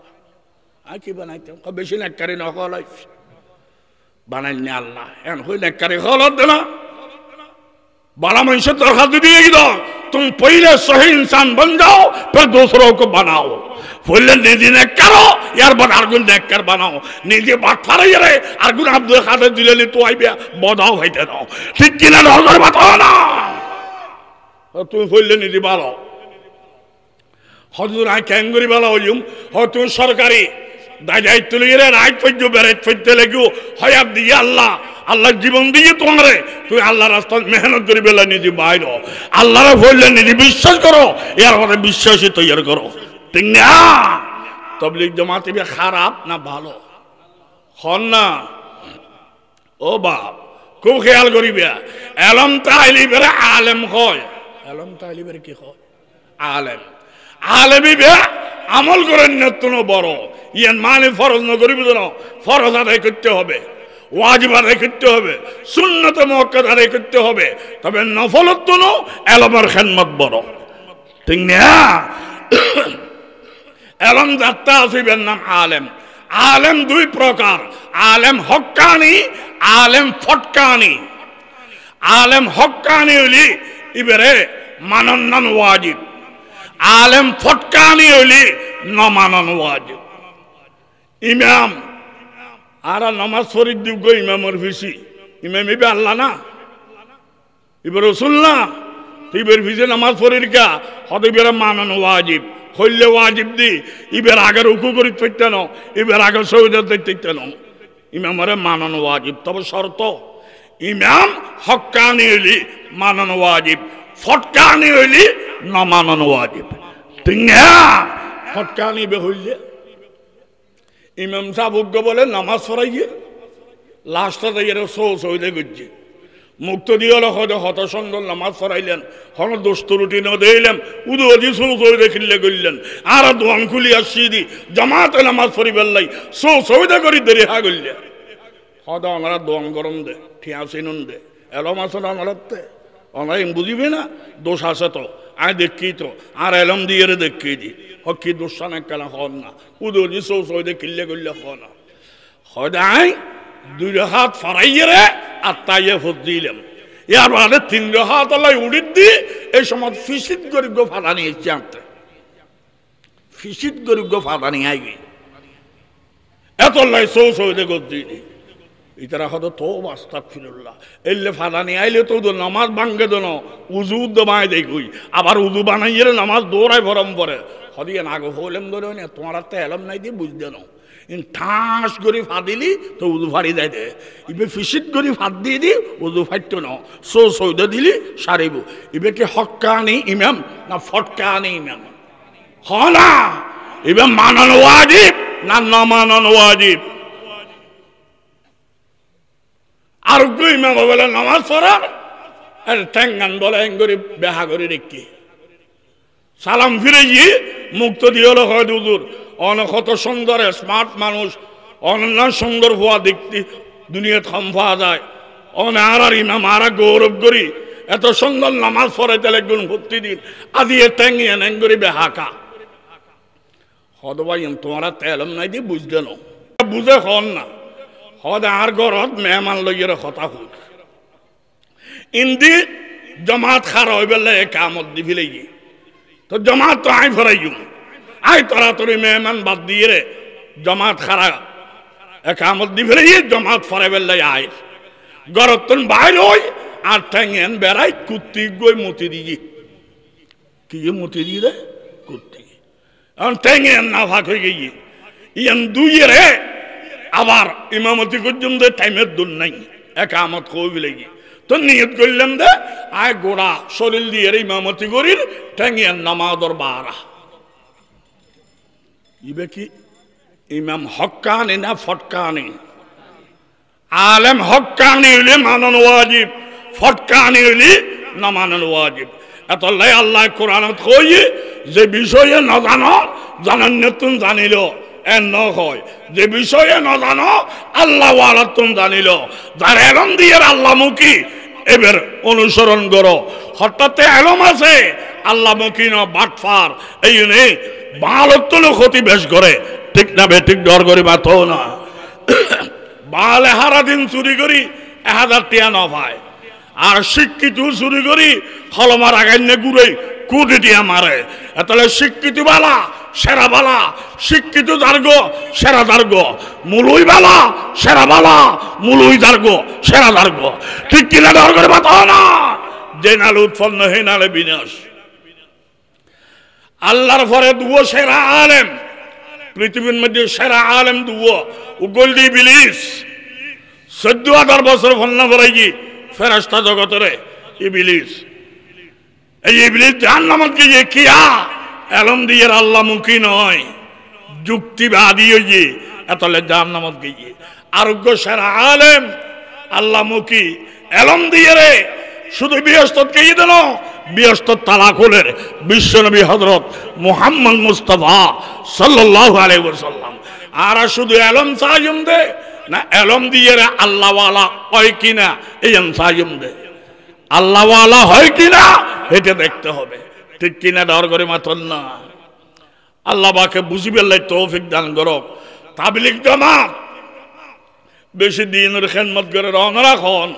आके बनाते हैं कभी से न करे ना खोला बनाने अल्लाह है कोई न करे खोला देना बड़ा मनुष्य दरकार दे दिए दो तुम पहले सही इंसान बन जाओ फिर दूसरों को बनाओ बोले निधि ने करो यार बन आर्गुन देख कर बनाओ निधि बात फारे ये रहे आर्गुन अब्दुल कादर दिले ले तो आई बिया बताओ है ते ना ठीक किना डॉलर बताओ ना और तुम बोले निधि बालो हजूर आए कैंगरी बाला हो यूं और तुम सरकारी दाजाई तुलिए रे राइट पे जो बेरेट पे चले गयो है अब दिया अल्लाह अल्लाह जीवन दिए तुम्हारे तुम अल्लाह रास्ता मेहनत करी बेला निधि बाइरो अल्लाह रे बोले निधि विश्वास करो यार वाले विश्वास ही तैयार करो टिंगा তবলিগ জামাত ইবে খারাপ না ভালো হন না ও বাপ খুব খেয়াল করিবে এলম তাইলিবের আলেম হয় এলম তাইলিবের কি হয় আলেম আলেমিবে আমল করেন নতুন বড় ইয়ান মানে ফরজ না করিবে যেন ফরজ আদায় করতে হবে ওয়াজিব আদায় করতে হবে সুন্নত মুআক্কাদ আদায় করতে হবে তবে নফলত্বনো এলমের খেদমত বড় ঠিক না এলম যাত্রা আসিবেন নাম আলেম আলেম দুই প্রকার আলেম হক্কানি আলেম ফটকানি আলেম হক্কানি হইলি ইবেরে মানন ওয়াজিব আলেম ফটকানি হইলি নমানন ওয়াজিব ইমাম আর নামাজ পড়ি দিব ইমামের ফিসি ইমাম ইবে আল্লাহ না ইবে রাসূল না ইবের ফিসে নামাজ পড়ির কা হদিবের মানন ওয়াজিব হইলে ওয়াজিব দি ইবের আগে রুকু করি ফেটতেন ইবের আগে সৌদত দেখতেন ইমামরে মানন ওয়াজিব তবে শর্ত ইমাম হক্কানি হইলি মানন ওয়াজিব ফটকানি হইলি না মানন ওয়াজিব ঠিক না ফটকানি বে হইলে ইমাম সাহেব বলে নামাজ পড়াইয়ে লাস্টে দিয়ে সৌদে গুজছে মুক্ত দিয়ে হত সুন্দর নামাজ পড়াইলেন হন দোস্ত রুটি ন দিলেন উদু অজি সৌদে খিল্লে করলেন আর দোয়ান খুলি আসি দি জামাতে নামাজ পড়ি বেল্লাই সৌদে করি দেরি হা করলেন হদ ওনারা দোয়ান গরম দে ঠিয়া চিনুন দে এলম আছে না ওনারাতে ওনারা বুঝিবে না দোষ আছে তো আয় দেখি তো আর এলম দিয়ে দেখি দি হকি দোষান একলা হন না উদু অজি সৌদে খিল্লে করলে হ না হদাই দুই হাত ফরাইয়ে রে আর তাইয়ে ভোট দিলাম ইয়ার বাদে 3 হাত আল্লাহ উড়িয়ে দি এই সময় ফিসিদ গরিব ফাদা নিয়েছি আনতে ফিসিদ গরিব ফাদা নিয়ে আইবি এত লাই সৌদে গদ দিই ইতারা হতো তো আস্তাগফিরুল্লাহ এলে ফাদা নিয়ে আইলে তো নামাজ ভাঙ্গে দন উজু দমায় দেখুই আবার উজু বানাইয়ে নামাজ দৌড়ায় ভরম পরে হদিয়ে না গো হলেম ধরে তোমার তো এলম নাই দিয়ে বুঝতে নাও ঠাস করে ফাদিলি তো উদু ফাড়ি দেয় দে ইবে ফিসিদ করে ফাদ দিয়ে দি উদু ফাইতো না সৌদে দিলি সারিব ইবে কি হক্কানি ইমাম না ফটকানি ইমাম হ না ইবে মানন ওয়াজিব না না মানন ওয়াজিব আর ইমাম বলে নামাজ পড়ার আর ঠ্যাঙ্গান বলে এঙ্গরি বেহা করে রেখি সালাম ফিরে গিয়ে মুক্ত দিয়ে হলো হয় হুজুর অনেক কত সুন্দর স্মার্ট মানুষ অনন্য সুন্দর হওয়া দেখতে দুনিয়াতে কম পাওয়া যায় অনেক আর ইমাম আর গৌরব করি এত সুন্দর নামাজ পড়ে তাহলে গুণ প্রতিদিন আদি ট্যাঙ্গিয়ে নেঙ্গরি বেহাকা হদ ভাই তোমার তেলম নাই দিয়ে বুঝতে নো বুঝে হন না হদ আর ঘরত মেহমান লইয়ের কথা হুক ইন্দি জমাত খার হয়ে বেলে কামত দি ফেলে গিয়ে তো জমাত তো আই ফরাই আই তাড়াতাড়ি মেহমান বাদ দিয়ে রে জমাত খারা একামত দি ফেলে জমাত ফরে বেলে আয় গরতন বাইর হই আর ঠ্যাঙেন বেড়াই কুত্তি গই মতি দিয়ে কি মতি দিয়ে রে কুত্তি এখন ঠ্যাঙেন না ভাগ হয়ে গিয়ে ইয়ান দুইয়ে রে আবার ইমামতি করছুন দে টাইমের দূর নাই একামত কই ফেলে গিয়ে তো নিয়ত করলাম দে আয় গোড়া শরীর দিয়ে ইমামতি করির ঠ্যাঙেন নামাজর বারা ইবে কি ইমাম হক্কানি না ফটকানি আলেম হক্কানি হইলে মানন ওয়াজিব ফটকানি হইলে না মানন ওয়াজিব এত লাই আল্লাহ কোরআনত কই যে বিষয়ে না জানো জানান নতুন জানিল এন ন হয় যে বিষয়ে না জানো আল্লাহ ওয়ালা তুমি জানিল যার এলম দিয়ে আল্লাহ মুখী এবার অনুসরণ করো হঠাৎ এলম আছে আল্লাহ মুখী ন বাটফার এই নেই বালক তো ক্ষতি বেশ করে ঠিক না বে ঠিক ডর করি বা তো না বাল হারা দিন চুরি করি 1000 টাকা না পায় আর শিক্ষিত চুরি করি হলমার আগাইনে ঘুরে কোটি টাকা মারে তাহলে শিক্ষিত বালা সেরা বালা শিক্ষিত দার্গ সেরা দার্গ মুলুই বালা সেরা বালা মুলুই দার্গ সেরা দার্গ ঠিক কিনা ডর করে বা তো না যে নালে উৎপন্ন হে নালে বিনাশ আল্লাহর পরে দুও সেরা আলেম পৃথিবীর মধ্যে সেরা আলেম দুও উগলদি ইবলিস 14000 বছর ফন্না পড়াই ফেরেশতা জগতের ইবলিস এই ইবলিস জাহান্নামত গিয়ে কিয়া এলম দিয়ে আল্লাহ মুখী নয় যুক্তিবাদী হইয়ে এতলে জাহান্নামত গিয়ে আরোগ্য সেরা আলেম আল্লাহমুখী এলম দিয়ে রে শুধু বৃহস্পত গিয়ে দেন বৃহস্পত তালাকুলের বিশ্বনবী হযরত মুহাম্মদ মুস্তাফা সাল্লাল্লাহু আলাইহি ওয়াসাল্লাম আর শুধু এলম সাইম দে না এলম দিয়ে রে আল্লাহওয়ালা হয় কিনা এই সাইম দে আল্লাহওয়ালা হয় কিনা এটা দেখতে হবে ঠিক কিনা ডর করে মাতন না আল্লাহ পাকে বুঝিবে লাই তৌফিক দান করক তাবলীগ জামাত বেশি দিনের খেদমত করে রওনা রাখন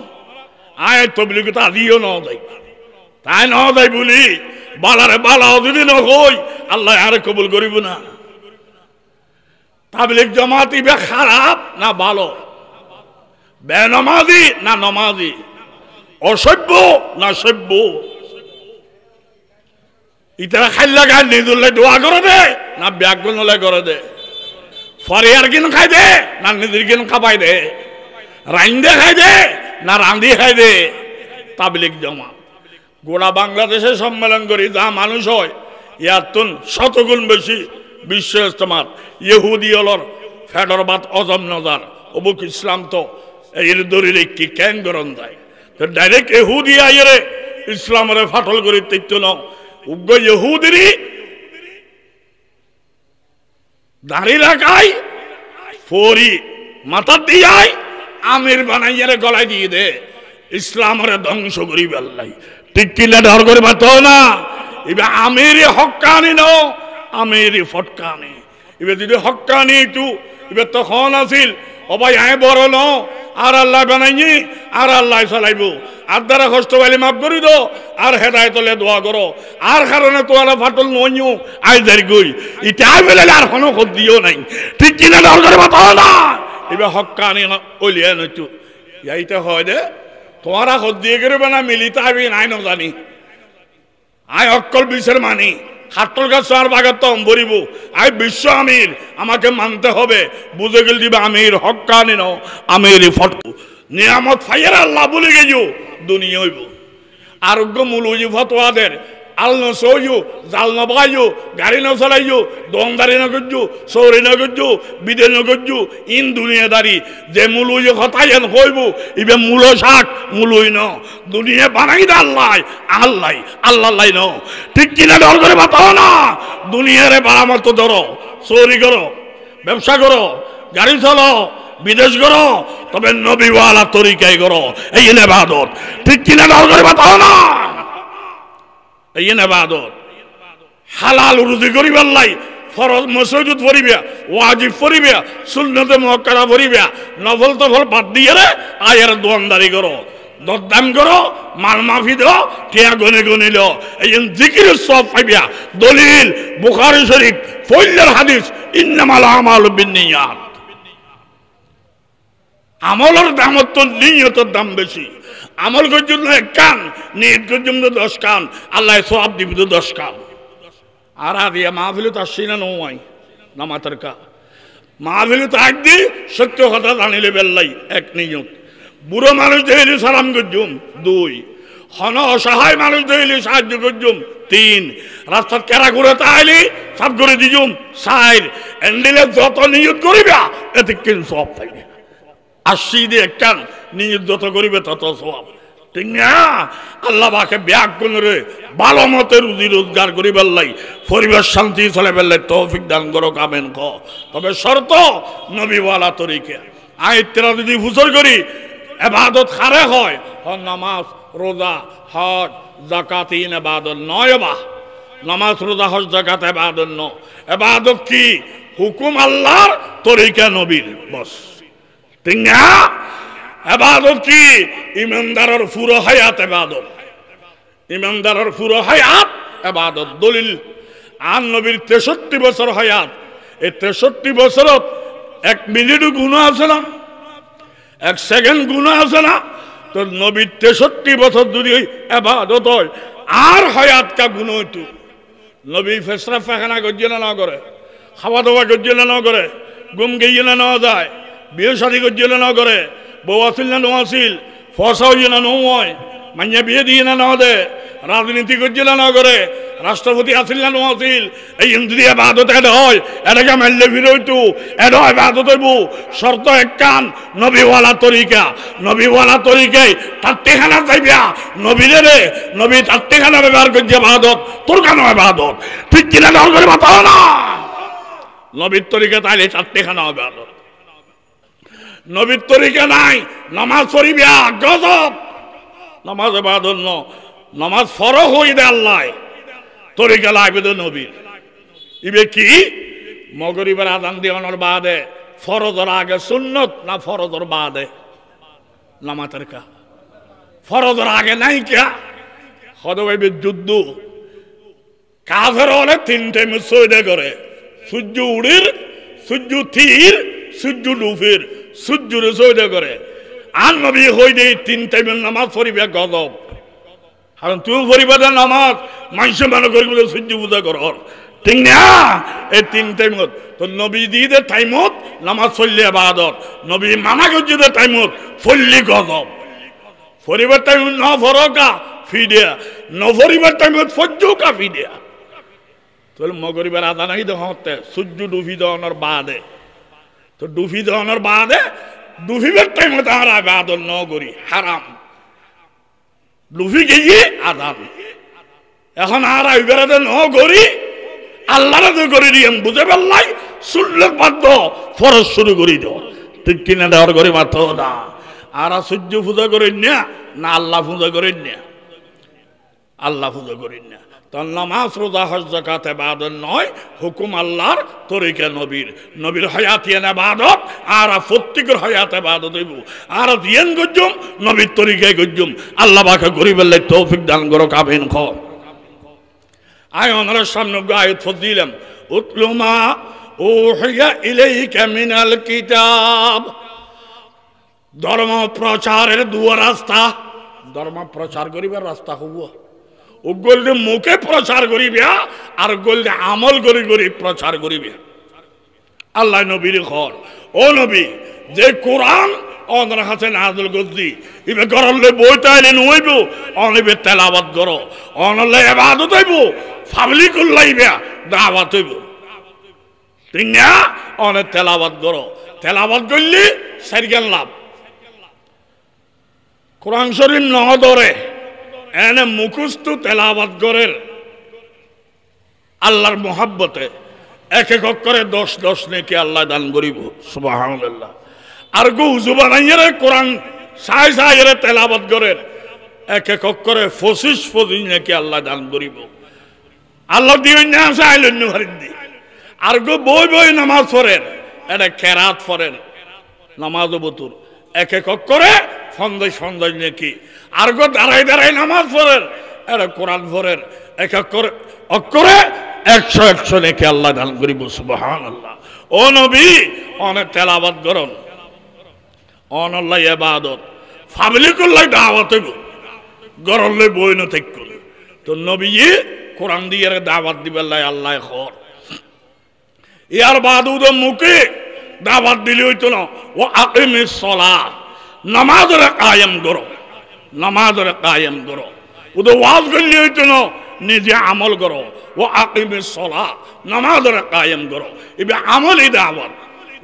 আয় তবলিগ তো আদিও ন দেয় তাই ন দেয় বলি বালারে বালাও যদি ন হই আল্লাহ আর কবুল করিব না তাবলীগ জামাত ইবে খারাপ না ভালো বেনমাজি না নমাজি অসভ্য না সভ্য ইতারা খাইলা গাই নিজুলে দোয়া করে দে না ব্যাগুন করে দে ফরিয়ার কিন খাই দে না নিজের কিন খাবাই দে রাইন্দে খাই দে না রাঁধি খাই দে তাবলীগ জামাত গোটা বাংলাদেশে সম্মেলন করি যা মানুষ হয় ইয়ার তুন শতগুণ বেশি বিশ্ব ইজতেমাত ইহুদি অলর ফেডরবাদ অজম নজার অবুক ইসলাম তো এর দরিলে কি ক্যাং গরম যায় তো ডাইরেক্ট ইহুদি আইরে ইসলামের ফাটল করি তৈত্য ন উগ্র ইহুদিরই দাঁড়ি রাখাই ফরি মাথা দিয়াই আমির বানাইয়ারে গলায় দিয়ে দে ইসলামের ধ্বংস করি বেল্লাই ঠিক কিনা ডর করে পাতো না এবার আমিরই হক্কানি ন আমিরই ফটকানি এবার যদি হক্কানি একটু এবার তখন আসিল ও ভাই আয় বড় ন আর আল্লাহ বানাইনি আর আল্লাহ চালাইব আর দ্বারা কষ্ট পাইলে মাফ করি দো আর হেদায়তলে দোয়া করো আর কারণে তোরা ফাটল নইও আই দাঁড়ি গই এটা বেলে আর কোনো খোঁজ দিও নাই ঠিক কিনা ডর করে পাতো না এবার হক্কানি ওলিয়া নইতু এইটা হয় দে তোরা খোঁজ দিয়ে করবে না মিলিতে আবি নাই ন জানি আয় অক্কল বিশ্বের মানি খাটল গাছ আর বাগার তো অম্বরিব আই বিশ্ব আমির আমাকে মানতে হবে বুঝে গেল দিবে আমির হক্কানি ন আমির ফটকু নিয়ামত ফাইয়ার আল্লাহ বলে গেছো দুনিয়া হইব আরোগ্য মূল হইব ফতোয়াদের আল নসইও জাল নবাইও গাড়ি ন চালাইও দমদারি ন করছো চৌরি ন করছো বিদে ন করছো ইন দুনিয়াদারি যে মূল হইও হতাইন হইব ইবে মূল শাক মূল হই ন দুনিয়া বানাই দে আল্লাহ আল্লাহ আল্লাহ ন ঠিক কিনা ডর করে বাতাও না দুনিয়ারে বারামত ধরো চৌরি করো ব্যবসা করো গাড়ি চলো বিদেশ করো তবে নবীওয়ালা তরিকায় করো এই ইবাদত ঠিক কিনা ডর করে বাতাও না এই ইবাদত হালাল রুজি করিবার লাই ফরজ মসজিদ পড়িবা ওয়াজিব পড়িবা সুন্নতে মুআক্কাদা পড়িবা নফল তফল বাদ দিয়ে রে আয়ের দোয়ানদারি করো দরদাম করো মাল মাফি দাও টিয়া গনে গনে লো এই জিকিরের সব পাইবা দলিল বুখারী শরীফ ফইলের হাদিস ইন্নামাল আমালু বিন্নিয়াত আমলের দাম তো নিয়তের দাম বেশি আমল করছুন এক কান নিয়ত করছুন 10 কান আল্লাহ সওয়াব দিবে 10 কান আর আদিয়া মাহফিল তো আসছি না নয় নামাতের কা মাহফিল তো একদি সত্য কথা জানিলে বেল্লাই এক নিয়ত বুড়ো মানুষ দেখলে সালাম করছুম 2 হন অসহায় মানুষ দেখলে সাহায্য করছুম 3 রাস্তার কেরা ঘুরে তাইলে সব করে দিজুম 4 এন্ডিলে যত নিয়ত করিবা এতে কিন সওয়াব পাইবে আসছি দিয়ে কান নিয়ত যত করিবে তত সওয়াব ঠিক না আল্লাহ পাকে ব্যাগ করে ভালো মতে রুজি রোজগার করি বেল্লাই পরিবার শান্তি চলে বেল্লাই তৌফিক দান করো কামেন ক তবে শর্ত নবীওয়ালা তরিকা আইতেরা যদি ফুসর করি ইবাদত খারে হয় নামাজ রোজা হজ যাকাত ইন ইবাদত নয় বা নামাজ রোজা হজ যাকাত ইবাদত ন ইবাদত কি হুকুম আল্লাহর তরিকা নবীর বস ঠিক না ইবাদত কি ইমানদারের পুরো হায়াত ইবাদত ইমানদারের পুরো হায়াত ইবাদত দলিল আন নবীর 63 বছর হায়াত এই 63 বছরত 1 মিনিটও গুনাহ আছে না 1 সেকেন্ড গুনাহ আছে না তো নবীর 63 বছর যদি ইবাদত হয় আর হায়াত কা গুনাহ হইতো নবী ফেসরা ফাখানা গজ্জে না করে খাওয়া দাওয়া গজ্জে না করে ঘুম গিয়ে না যায় বিয়ে শাদী গজ্জে না করে বউ আসিল না নো আসিল ফসা হইয়ে না নো হয় মাইয়া বিয়ে দিয়ে না দে রাজনীতি করছিল না করে রাষ্ট্রপতি আসিল না আসিল এই যদি এবাদত এটা হয় এটাকে মারলে ফিরইতু এটা এবাদত হইব শর্ত একখান নবীওয়ালা তরিকায় তাত্তিখানা চাইবিয়া নবীরে রে নবী তাত্তিখানা ব্যবহার করছে এবাদত তোর কেন এবাদত ঠিক কিনা দল করে বাতাও না নবীর তরিকা তাইলে তাত্তিখানা এবাদত নবীর তরিকা নাই নামাজ পড়িবিয়া গজব নামাজ এবাদত ন নামাজ ফরজ হই দে আল্লাহ তরিকা লাগবে তো নবীর ইবে কি মগরিবের আযান দিওয়ানোর বাদে ফরজের আগে সুন্নত না ফরজের বাদে নামাজের কা ফরজের আগে নাই কিয়া হদবে যুদ্ধ কাফের হলে তিনটে মুসইদে করে সূর্য উড়ির সূর্য থির সূর্য ডুফির সূর্যরে সইদে করে আর নবী হই দে তিন টাইমের নামাজ পড়িবে গজব কারণ তুমি পড়িবে নামাজ মানুষ মনে করিবে সূর্য পূজা কর ঠিক না এই তিন টাইমত তো নবী দিয়ে টাইমত নামাজ পড়লে ইবাদত নবী মানা করছে টাইমত পড়লি গজব পরিবার টাইম ন ফরকা ফিডিয়া ন পরিবার টাইমত ফজ্জুকা ফিডিয়া তাহলে মগরিবের আযান নাই দেখতে সূর্য ডুবি দেওয়ানোর বাদে তো ডুবি দেওয়ানোর বাদে ডুবিবার টাইমত আমরা ইবাদত ন করি হারাম ডুবি গিয়ে আযান এখন আর ইবাদত ন করি আল্লাহর তো করে দিয়েন বুঝে পারলাই সুন্নাত বাধ্য ফরজ শুরু করি দাও ঠিক কিনা দেওয়ার করে মাত্র না আর সূর্য পূজা করেন না আল্লাহ পূজা করেন না আল্লাহ পূজা করেন না তার নামাজ রোজা হজ যাকাত ইবাদত নয় হুকুম আল্লাহর তরিকা নবীর হায়াতিয়ান ইবাদত আর প্রত্যেকের হায়াত ইবাদত হইব আর দিয়েন গজ্জুম নবীর তরিকায় গজ্জুম আল্লাহ পাকে গরিবের লাই তৌফিক দান করো কাবিন খ আয় ওনার সামনে আয়াত ফজিলাম উতলুমা উহিয়া ইলাইকা মিনাল কিতাব ধর্ম প্রচারের দুয়া রাস্তা ধর্ম প্রচার করিবার রাস্তা হব ও গলদে মুখে প্রচার করিবিয়া আর গলদে আমল করি প্রচার করিবিয়া আল্লাহ নবীর ঘর ও নবী যে কোরআন অনর হাতে নাযিল করছি ইবে করলে বইতাইলে নইব অনবে তেলাওয়াত করো অনলে ইবাদত হইব পাবলিকুল লাইবে দাওয়াত হইব ঠিক না অনে তেলাওয়াত করো তেলাওয়াত করলে সারগান লাভ কোরআন শরীফ ন ধরে এনে মুখস্থ তেলাওয়াত করেন আল্লাহর মোহাব্বতে এক এক করে 10 নেকি আল্লাহ দান করিব সুবহানাল্লাহ আর গো জুবান আইরে কোরআন সাই সাইরে তেলাওয়াত করেন এক এক করে 25 নেকি আল্লাহ দান করিব আল্লাহ দিও না চাইলেন হরিদি আর গো বই নামাজ পড়েন এটা কেরাত পড়েন নামাজ বতুর এক এক করে 50 নেকি আর গো দাঁড়াই নামাজ পড়েন এটা কোরআন পড়েন এক এক করে অক্ষরে 100 নেকি আল্লাহ দান করিব সুবহানাল্লাহ ও নবী অনেক তেলাওয়াত করুন অনল্লাহ ইবাদত পাবলিকুল্লাহ দাওয়াত হইব গরলে বই ন থাকুন তো নবী কোরআন দিয়ে দাওয়াত দিবেল্লাহ আল্লাহ খর ইয়ার বাদুদ মুখে দাওয়াত দিলে হইতো না ও আকিমিস সালাহ নামাজের কায়েম করো ওদ ওয়াজ করলে হইতো না নিজে আমল করো ও আকিমিস সালাহ নামাজের কায়েম করো এবে আমলই দাওয়াত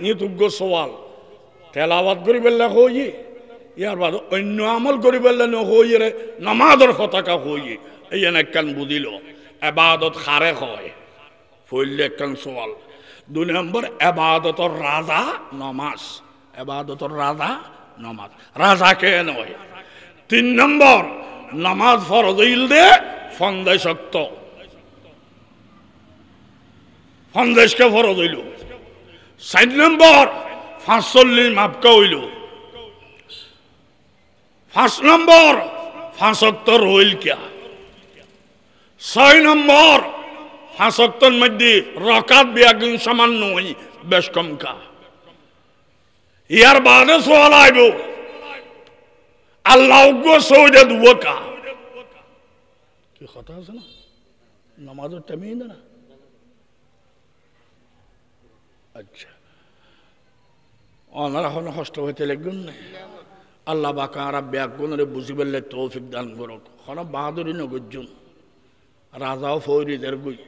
নিয়ে তুগ্য সওয়াল তেলাওয়াত করিবেল্লা হই ইয়ার বাদ অন্য আমল করিবেল্লা ন হই রে নামাজের কথা কা হই এই একখান বুঝিল ইবাদত খারে হয় ফইলে একখান সওয়াল 2 নম্বর ইবাদতর রাজা নামাজ ইবাদতর রাজা নামাজ রাজা কে নয় 3 নম্বর নামাজ ফরজ হইল দে ফন্দাই শক্ত ফন্দেশকে ফরজ হইল 4 নম্বর 45 মাপকা হইল 5 নম্বর 75 হইল কিয়া 6 নম্বর 75 মধ্যে রাকাত বিয়াগুন সামান্য হই বেশ কম কা ইয়ার বাদে সওয়াল আইব আল্লাহ গো সওদে দুকা কি কথা আছে না নামাজের টাইমই না আচ্ছা অনারা হন হস্ত হইতে লাগবেন না আল্লাহ বাকারা ব্যাগুণরে বুঝি বললে তৌফিক দান করুক হন বাহাদুরি নগর্জুন রাজাও ফৌরিদের গুই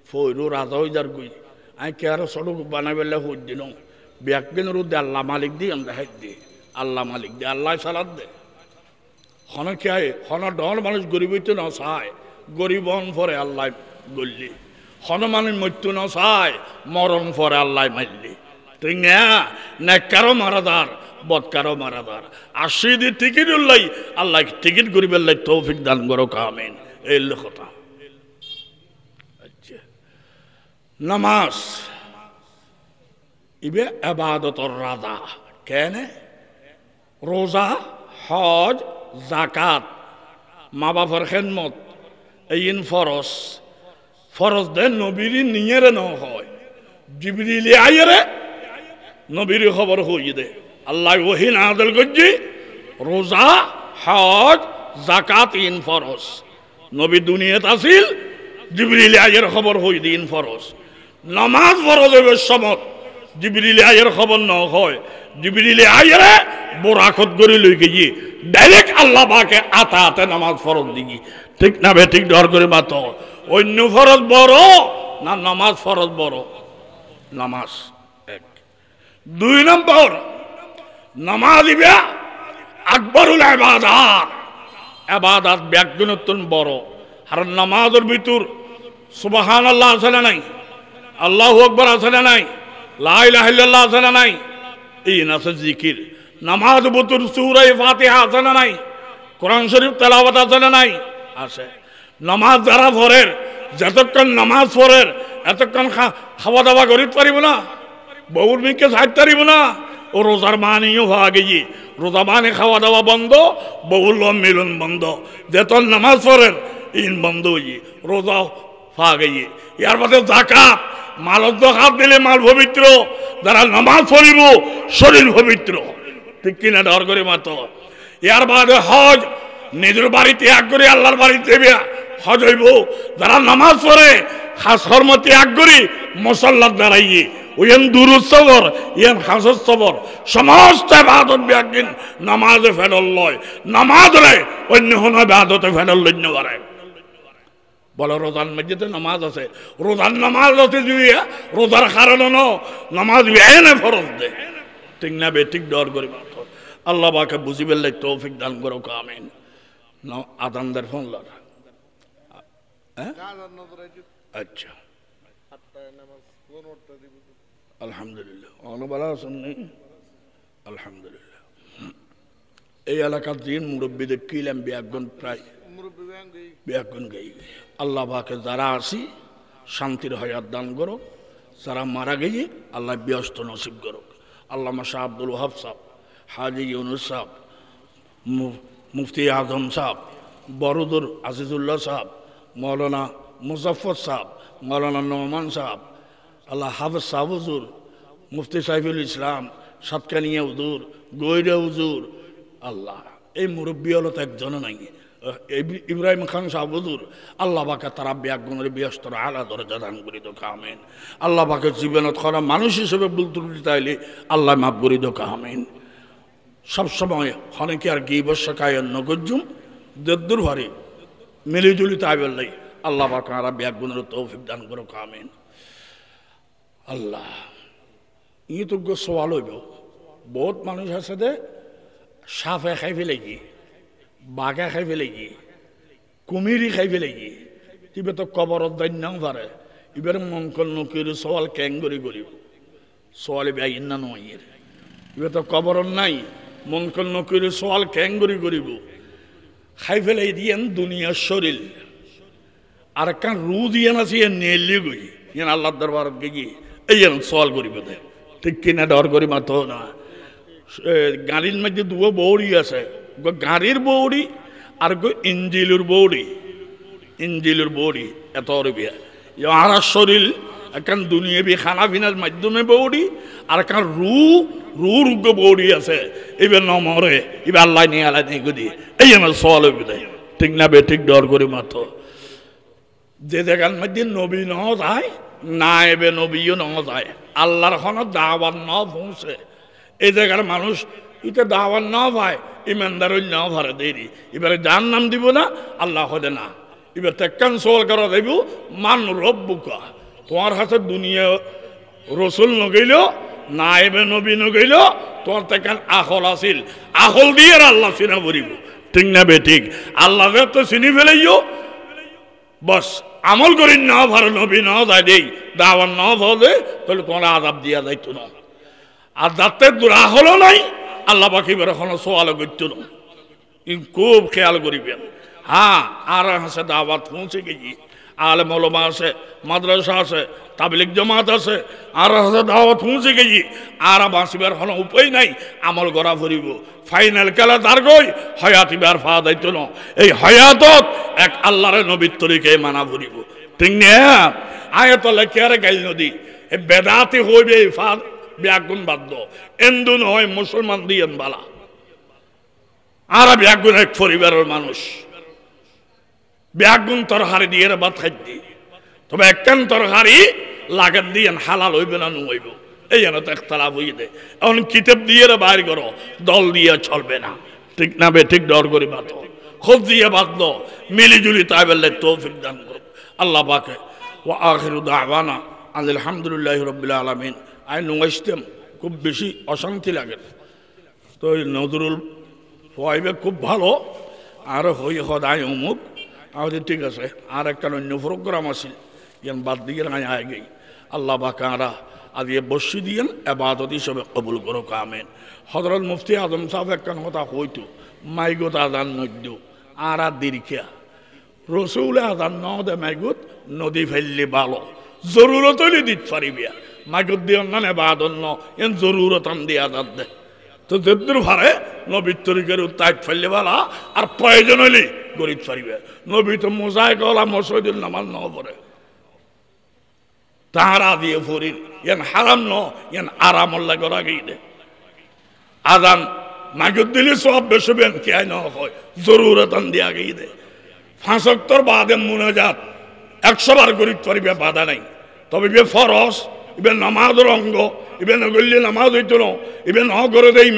ফৌরু রাজাও যার গুই আমি কে আর সড়ক বানাই বেলে হুদ দিন ব্যাগুণের উদ্দে আল্লাহ মালিক দি আমরা হেদ দি আল্লাহ মালিক দি আল্লাহ সালাদ দে হন কে হন ডর মানুষ গরিবইতে ন চায় গরিবন পরে আল্লাহ গল্লি হন মানুষ মৃত্যু ন চায় মরণ পরে আল্লাহ মারলি তুই না কারো মারাদার বদকারও মারাদার আসি দি টিকিট উল্লাই আল্লাহ টিকিট গরিবের লাই তৌফিক দান করো কামিন এই কথা আচ্ছা নামাজ ইবে ইবাদতর রাজা কেন রোজা হজ জাকাত মা বাবার খেদমত এইন ফরজ ফরজ দেন নবীর নিয়েরে ন হয় জিবরিল আইরে নবীর খবর হই দে আল্লাহ ওহি নাযিল করজি রোজা হজ যাকাত ইন ফরজ নবী দুনিয়াত আসিল জিবরিল আইয়ের খবর হই দিন ফরজ নামাজ ফরজ হবে সমত জিবরিল আইয়ের খবর ন হয় জিবরিল আইরে বোরাকত করে লই গিয়ে ডাইরেক্ট আল্লাহ পাকে আতা নামাজ ফরজ দিগি ঠিক না বে ঠিক ডর করে মাত অন্য ফরজ বড় না নামাজ ফরজ বড় নামাজ এক দুই নম্বর নামাজ ইবে আকবরুল ইবাদাত ইবাদত ব্যাগুণতন বড় আর নামাজের ভিতর সুবহানাল্লাহ আছে না নাই আল্লাহু আকবার আছে না নাই লা ইলাহা ইল্লাল্লাহ আছে না নাই এই নাছে জিকির নামাজ ভিতর সূরা ফাতিহা আছে না নাই কোরআন শরীফ তেলাওয়াত আছে না নাই আছে নামাজ যারা পড়ের যতক্ষণ নামাজ পড়ের এতক্ষণ খাওয়া দাওয়া করিতে পারিব না বউর মিকে ছাড়তে পারিব না ও রোজার মানিও হওয়া গিয়ে রোজা মানে খাওয়া দাওয়া বন্ধ বউল মিলন বন্ধ যেতন নামাজ পড়েন ইন বন্ধ হইয়ে রোজা হওয়া গিয়ে ইয়ার মধ্যে জাকাত মালত জাকাত দিলে মাল পবিত্র যারা নামাজ পড়িব শরীর পবিত্র ঠিক কিনা ডর করে মাত্র ইয়ার বাদে হজ নিজের বাড়ি ত্যাগ করে আল্লাহর বাড়িতে হজ হইব যারা নামাজ পড়ে খাস কর্ম ত্যাগ করি মুসল্লাত দাঁড়াইয়ে ওইন দুরুদ সবর ইয়ান হাসর সবর সমস্ত ইবাদত ব্যাগিন নামাজে ফেরল লয় নামাজ রে অন্য কোন ইবাদতে ফেরল লইন পারে বলো রোজার মধ্যে নামাজ আছে রোজার নামাজ আছে জুইয়া রোজার কারণে ন নামাজ এনে ফরজ দে ঠিক না বে ঠিক ডর করে আল্লাহ পাকে বুঝিবেল লাই তৌফিক দান করো আমিন না আদানদের ফোন লড়া হ্যাঁ আচ্ছা আলহামদুলিল্লাহ অনবালা শুননি আলহামদুলিল্লাহ এই এলাকার দিন মুরব্বীদের কিলাম ব্যাগুন প্রায় ব্যাগুন গাই আল্লাহ পাকে যারা আসি শান্তির হয়াত দান করো যারা মারা গিয়ে আল্লাহ ব্যস্ত নসিব করো আল্লামা শাহ আব্দুল ওয়াহাব সাহেব হাজি ইউনুস সাহেব মুফতি আজম সাহেব বরুদুর আজিজুল্লাহ সাহেব মৌলানা মুজফর সাহেব মৌলানা নোমান সাহেব আল্লাহ হাফেজ সাহেব হুজুর মুফতি সাইফুল ইসলাম সাতকানিয়া হুজুর গৈরা হুজুর আল্লাহ এই মুরব্বী হলো তো একজনও নাই ইব্রাহিম খান সাহেব হুজুর আল্লাহ পাকে তারা ব্যাগুণের ব্যস্ত আলা দরজা দান করি তো কামেন আল্লাহ পাকে জীবনত করা মানুষ হিসেবে ভুল ত্রুটি তাইলে আল্লাহ মাফ করি তো কামেন সবসময় অনেকে আর কি বর্ষা কায়ন নগজুম দেদ্দুর ভারে মিলিজুলি তাই বললাই আল্লাহ পাকে আর ব্যাগুণের তৌফিক দান করো কামেন আল্লাহ ই তো সওয়াল হইব বহুত মানুষ আছে দে সাপে খাই ফেলে গিয়ে বাঘে খাই ফেলে গিয়ে কুমিরি খাই ফেলে গিয়ে তিবে তো কবরত দান্যাও পারে এবার মঙ্কল নকির সওয়াল ক্যাঙ্গরি করিব সওয়ালে ব্যাগিন না নয় এবার তো কবরত নাই মঙ্কল নকির সওয়াল ক্যাঙ্গরি করিব খাই ফেলে দিয়েন দুনিয়ার শরীর আর একটা রু দিয়ে আছে নেলি গই ইয়ান আল্লাহ দরবার গিয়ে এই সওয়াল করিব দে ঠিক কিনা ডর করি মাত্র না গাড়ির মধ্যে দুটো বৌড়ি আছে গাড়ির বৌড়ি আর ইঞ্জিলুর বৌড়ি এত বিয়া আর শরীর এখন দুনিয়াবি খানা পিনার মাধ্যমে বৌড়ি আর এখন রুর বৌড়ি আছে এবার নমরে এবার আল্লাহ নিয়ে আল্লাহ নিয়ে গদি এই আমার সওয়াল হইবে দেয় ঠিক না বে ঠিক ডর করি মাত্র যে জায়গার মধ্যে নবী ন যায় না এবে নবীও ন যায় আল্লাহর কোনো দাওয়াত ন পৌঁছে এই জায়গার মানুষ ইতে দাওয়ান না ভাই ইমানদার না ভরে দেরি এবারে যার নাম দিব না আল্লাহ হদে না এবার তেকান সোয়াল করা দেব মান রব্বুকা তোমার হাতে দুনিয়া রসুল নগইল নাইবে নবী নগইল তোমার তেকান আখল আসিল আখল দিয়ে আল্লাহ চিনা ভরিব ঠিক না বে ঠিক আল্লাহ তো চিনি ফেলাইও বস আমল করি না ভালো নবী না যায় দেই দাওয়ান না ভরে তাহলে তোমার আযাব দিয়া যাইতো না আর যাতে দুরা হলো নাই আল্লাহ পাক এবার এখন সোয়াল করতো না খুব খেয়াল করিবেন হ্যাঁ আর আছে দাওয়াত পৌঁছে গেছি আলেম ওলামা আছে মাদ্রাসা আছে তাবলিগ জামাত আছে আর আছে দাওয়াত পৌঁছে গেছি আর বাঁচিবার কোনো উপায় নাই আমল করা ফুরিব ফাইনাল খেলা তার গই হয়াতিবার ফা দায়িত্ব ন এই হয়াতত এক আল্লাহর নবীর তরিকে মানা ফুরিব ঠিক না আয়াতলে কেয়ারে গাইল নদী এই বেদাতি হইবে এই ফা ব্যাগুন বাদ্য এন্দু নয় মুসলমান দিয়েন বালা আর ব্যাগুন এক পরিবারের মানুষ ব্যাগুন তরহারি দিয়ে ভাত খাইতে তবে একখান তরহারি লাগাত দিয়ে হালাল হইবে না হইব এই যেন তো একতলাপ হয়ে দেয় এখন কিতাব দিয়ে বাইর করো দল দিয়ে চলবে না ঠিক না বে ঠিক ডর করে বাত খোঁজ দিয়ে বাঁধল মিলিজুলি তাই বললে তৌফিক দান করো আল্লাহ পাকে ও আখিরু দাওয়ানা আলহামদুলিল্লাহি রাব্বিল আলামিন আই নুয়াইস্তেম খুব বেশি অশান্তি লাগে তো নজরুল হইবে খুব ভালো আর হই সদায় অমুক আমাদের ঠিক আছে আর একটা অন্য প্রোগ্রাম আছে ইয়ান বাদ দিয়ে আয় আয় গই আল্লাহ বাকারা আজ বসি দিয়েন এবাদত হিসেবে কবুল করো আমিন হযরত মুফতি আজম সাহেব একটা কথা হইতো মাইগত আজান নদ্য আর দীর্ঘা রসুল আজান নদে মাইগত নদী ফেললে ভালো জরুরত হলে দিত পারিবিয়া মাইগত দিয়ে না এবাদত ন এন জরুরত আন দিয়ে আজাদ দে তো যেদুর ভারে নবীর তরিকের উত্তাইত ফেললে ভালা আর প্রয়োজন হলে গরিব পারিবে নবী তো মোজাই গলা মসজিদের নামাজ ন পড়ে তাহারা দিয়ে ফরির ইয়ান হারাম ন ইয়ান আরাম আল্লাহ করা গিয়ে দে আজান মাইগত দিলে সব বেশি বেন কে ন হয় জরুরত আন দিয়া গিয়ে দে 5 ওয়াক্তর বাদে মুনাজাত 100 বার গরিব পারিবে বাধা নাই তবে বে ফরজ ইবে নামাজের অঙ্গ ইবে নগল্লি নামাজ হইতো না ইবে ন করে দেয়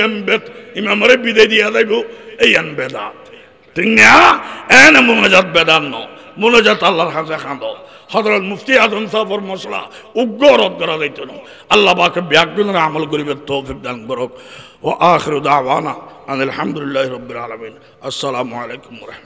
ইমামরে বিদায় দিয়া যাইব এই আন বেদাত ঠিক না এন মুনাজাত বেদাত ন মুনাজাত আল্লাহর কাছে খাঁদ হযরত মুফতি আজম সাহেবের মশলা উগ্র রদ করা যাইতো না আল্লাহ পাকে ব্যাগুনের আমল করিবে তৌফিক দান করুক ও আখিরু দাওয়ানা আলহামদুলিল্লাহি রাব্বিল আলামিন আসসালামু আলাইকুম।